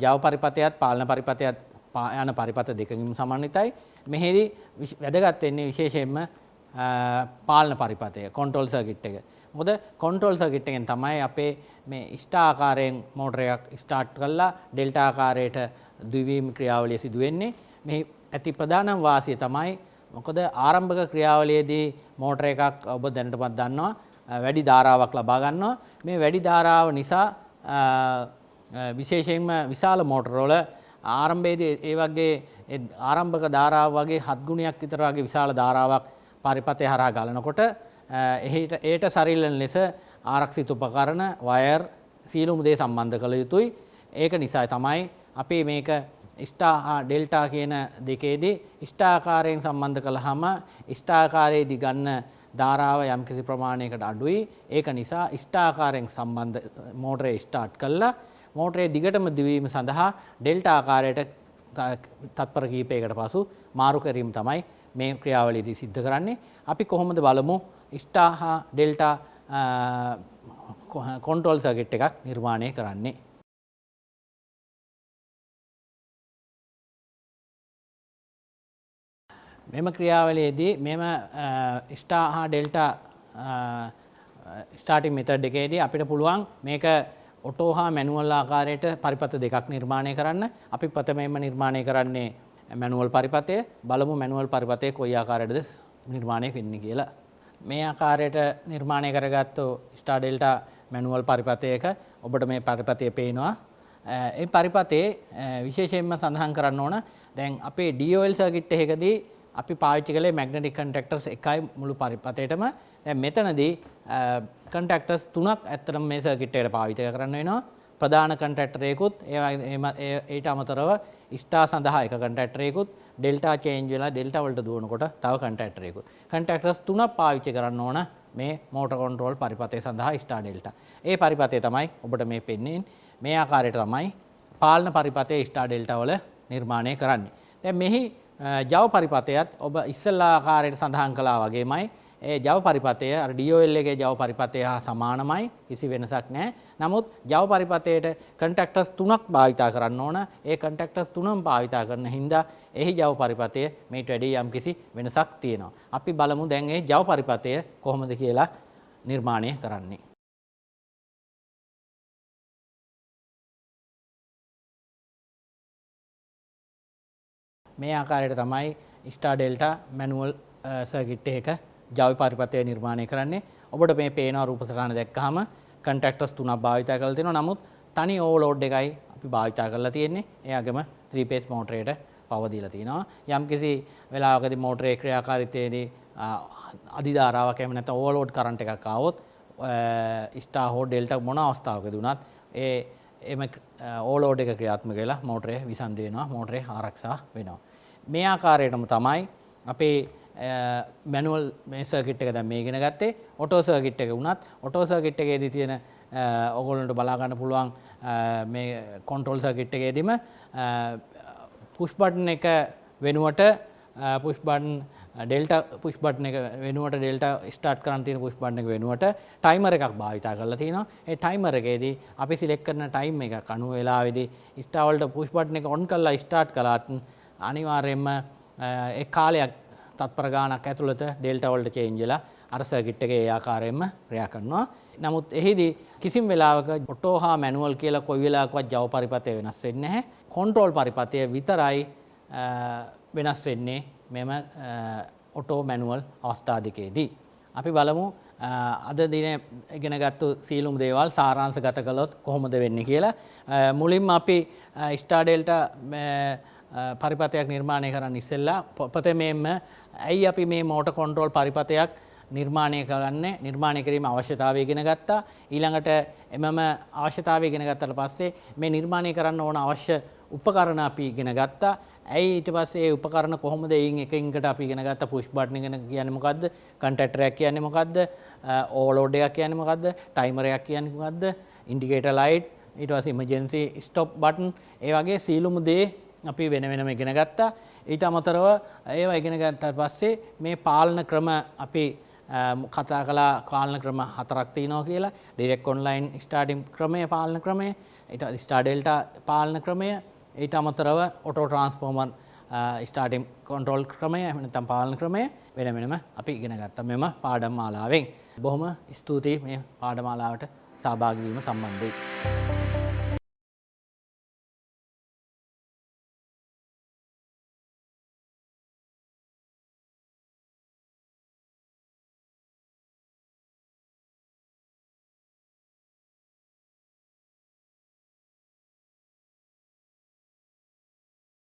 Speaker 1: ජව පරිපථයත් පාලන පරිපථයත් යන පරිපථ දෙකකින් සමන්විතයි. මෙහිදී වැදගත් වෙන්නේ විශේෂයෙන්ම පාලන පරිපථය කන්ට්‍රෝල් සර්කිට් එක. මොකද කන්ට්‍රෝල් සර්කිට් එකෙන් තමයි අපේ මේ ස්ටාර් ආකාරයෙන් මෝටරයක් ස්ටාර්ට් කරලා ඩෙල්ටා ආකාරයට ද්විවීම ක්‍රියාවලිය සිදු වෙන්නේ. මෙහි ඇති ප්‍රධානම වාසිය තමයි මොකද ආරම්භක ක්‍රියාවලියේදී මෝටර එකක් ඔබ දැනටමත් දන්නවා වැඩි ධාරාවක් ලබා ගන්නවා. මේ වැඩි ධාරාව නිසා විශේෂයෙන්ම විශාල මෝටරවල ආරම්භයේදී ඒ වගේ ආරම්භක ධාරාව වගේ 7 ගුණයක් විතර වගේ විශාල ධාරාවක් පරිපථය හරහා ගලනකොට ඒට සරිලන ලෙස ආරක්ෂිත උපකරණ වයර් සීලුම දේ සම්බන්ධ කළ යුතුයි. ඒක නිසා තමයි අපි මේක ස්ටාර් හා ඩෙල්ටා කියන දෙකේදී ස්ටාර් ආකාරයෙන් සම්බන්ධ කළාම ස්ටාර් ආකාරයේදී ගන්න ධාරාව යම්කිසි ප්‍රමාණයකට අඩුයි. ඒක නිසා ස්ටාර් ආකාරයෙන් සම්බන්ධ මෝටරේ ස්ටාර්ට් කළා මෝටරේ දිගටම දිවීම සඳහා ඩෙල්ටා ආකාරයට තත්පර කිහිපයකට පසු මාරු කිරීම තමයි මේ ක්‍රියාවලියේදී සිද්ධ කරන්නේ. අපි කොහොමද බලමු ස්ටාර් හා ඩෙල්ටා කන්ට්‍රෝල් සර්කිට් එකක් නිර්මාණය කරන්නේ. මෙම ක්‍රියාවලියේදී මෙම ස්ටාර් හා ඩෙල්ටා ස්ටාර්ටින් මෙතඩ් එකේදී අපිට පුළුවන් මේක ඔටෝ හා මැනුවල් ආකාරයට පරිපථ දෙකක් නිර්මාණය කරන්න. අපි ප්‍රථමයෙන්ම නිර්මාණය කරන්නේ මැනුවල් පරිපථය. බලමු මැනුවල් පරිපථය කොයි ආකාරයටද නිර්මාණය වෙන්නේ කියලා. මේ ආකාරයට නිර්මාණය කරගත්තු ස්ටාර් ඩෙල්ටා මැනුවල් පරිපථයක ඔබට මේ පරිපථය පේනවා. ඒ පරිපථයේ විශේෂයෙන්ම සඳහන් කරන්න ඕන දැන් අපේ DOL සර්කිට් එකකදී අපි පාවිච්චි කළේ මැග්නටික් කන්ටැක්ටර්ස් එකයි මුළු පරිපථයටම. දැන් මෙතනදී කන්ටැක්ටර්ස් තුනක් ඇත්තටම මේ සර්කිට් එකට පාවිච්චි කරන්න වෙනවා. ප්‍රධාන කන්ටැක්ටරයකුත් ඊට අමතරව ස්ටාර් සඳහා එක කන්ටැක්ටරයකුත් ඩෙල්ටා චේන්ජ් වෙලා ඩෙල්ටා වලට දුවනකොට තව කන්ටැක්ටරයකුත්. කන්ටැක්ටර්ස් තුනක් පාවිච්චි කරන්න ඕන මේ මෝටර් කන්ට්‍රෝල් පරිපථය සඳහා ස්ටාර් ඩෙල්ටා. ඒ පරිපථය තමයි ඔබට මේ පෙන්වන්නේ. මේ ආකාරයට තමයි පාලන පරිපථය ස්ටාර් ඩෙල්ටා වල නිර්මාණය කරන්නේ. දැන් මෙහි ජව පරිපථයත් ඔබ ඉස්සෙල්ලා ආකාරයට සඳහන් කළා වගේමයි ඒ ජව පරිපථය අර DOL එකේ ජව පරිපථය හා සමානමයි, කිසි වෙනසක් නැහැ. නමුත් ජව පරිපථයට කන්ටැක්ටර්ස් තුනක් භාවිතා කරන්න ඕන. ඒ කන්ටැක්ටර්ස් තුනම භාවිතා කරන හින්දා එහි ජව පරිපථය මේට වැඩි යම්කිසි වෙනසක් තියෙනවා. අපි බලමු දැන් ඒ ජව පරිපථය කොහොමද කියලා නිර්මාණය කරන්නේ. මේ ආකාරයට තමයි ස්ටාර් ඩෙල්ටා මැනුවල් සර්කිට් එකක ජව පරිපථය නිර්මාණය කරන්නේ. ඔබට මේ පේන රූප සටහන දැක්කහම කන්ටැක්ටර්ස් තුනක් භාවිත කරලා තියෙනවා. නමුත් තනි ඕවර්ලෝඩ් එකයි අපි භාවිත කරලා තියෙන්නේ. එයාගම 3 phase මෝටරයට පවර් දීලා තිනවා. යම්කිසි වෙලාවකදී මෝටරේ ක්‍රියාකාරීත්වයේදී අධිධාරාවක් එහෙම නැත්නම් ඕවර්ලෝඩ් කරන්ට් එකක් ආවොත් ස්ටාර් හෝ ඩෙල්ටා මොන අවස්ථාවකදී වුණත් එම ඕවර්ලෝඩ් එක ක්‍රියාත්මක වෙලා මෝටරේ විසන්ධි වෙනවා. මෝටරේ ආරක්ෂා වෙනවා. මේ ආකාරයටම තමයි අපේ මැනුවල් මේ සර්කිට් එක දැන් මේ ඉගෙන ගත්තේ. ඔටෝ සර්කිට් එක වුණත් ඔටෝ සර්කිට් එකේදී තියෙන ඔයගොල්ලන්ට බලා ගන්න පුළුවන් මේ කන්ට්‍රෝල් සර්කිට් එකේදීම පුෂ් බටන් එක වෙනුවට push button delta push button එක වෙනුවට ඩෙල්ටා ස්ටාර්ට් කරන්න තියෙන පුෂ් බටන් එක වෙනුවට ටයිමර් එකක් භාවිතා කරලා තිනවා. ඒ ටයිමර් එකේදී අපි සිලෙක්ට් කරන ටයිම් එකක් අනුව වෙලාවේදී ස්ටාර් වලට පුෂ් බටන් එක ඔන් කරලා ස්ටාර්ට් කළාත් අනිවාර්යයෙන්ම ඒ කාලයක් තත්පර ගානක් ඇතුළත ඩෙල්ටා වලට චේන්ජ් වෙලා අර සර්කිට් එකේ ඒ ආකාරයෙන්ම ක්‍රියා කරනවා. නමුත් එහිදී කිසිම වෙලාවක ඔටෝ හා මැනුවල් කියලා කොයි වෙලාවකවත් ජව පරිපථය වෙනස් වෙන්නේ නැහැ. කන්ට්‍රෝල් පරිපථය විතරයි වෙනස් වෙන්නේ මෙම ඔටෝ මැනුවල් අවස්ථා දෙකේදී. අපි බලමු අද දිනේ ඉගෙනගත්තු සියලුම දේවල් සාරාංශගත කළොත් කොහොමද වෙන්නේ කියලා. මුලින්ම අපි ස්ටාර් ඩෙල්ටා පරිපථයක් නිර්මාණය කරන්න ඉස්සෙල්ලා ප්‍රථමයෙන්ම ඇයි අපි මේ මෝටර් කන්ට්‍රෝල් පරිපථයක් නිර්මාණය කිරීම අවශ්‍යතාවය ඉගෙන ගත්තා. ඊළඟට එමම අවශ්‍යතාවය ඉගෙන ගත්තට පස්සේ මේ නිර්මාණය කරන්න ඕන අවශ්‍ය උපකරණ අපි ඉගෙන ගත්තා. ඇයි ඊට පස්සේ ඒ උපකරණ කොහොමද එකින් එකට අපි ඉගෙන ගත්ත පුෂ් බටන් එක කියන්නේ මොකද්ද? කන්ටැක්ටර් එකක් කියන්නේ මොකද්ද? ඕවර්ලෝඩ් එකක් කියන්නේ මොකද්ද? ටයිමර් එකක් කියන්නේ මොකද්ද? ඉන්ඩිකේටර් ලයිට්, ඊට පස්සේ ඉමර්ජන්සි ස්ටොප් බටන්, ඒ වගේ සීලුම දේ අපි වෙන වෙනම ඉගෙන ගත්තා. ඊට අමතරව ඒවා ඉගෙන ගත්තාට පස්සේ මේ පාලන ක්‍රම අපි කතා කළා. පාලන ක්‍රම 4ක් තියෙනවා කියලා. ඩිරෙක්ට් ඔන්ලයින් ස්ටාර්ටින් ක්‍රමය පාලන ක්‍රමය, ඊට ස්ටාර් ඩෙල්ටා පාලන ක්‍රමය, ඊට අමතරව ඔටෝ ට්‍රාන්ස්ෆෝමර් ස්ටාර්ටින් කන්ට්‍රෝල් ක්‍රමය එහෙම නැත්නම් පාලන ක්‍රමය වෙන වෙනම අපි ඉගෙන ගත්තා මෙම පාඩම් මාලාවෙන්. බොහොම ස්තුතියි මේ පාඩමාලාවට සහභාගී වීම සම්බන්ධයෙන්.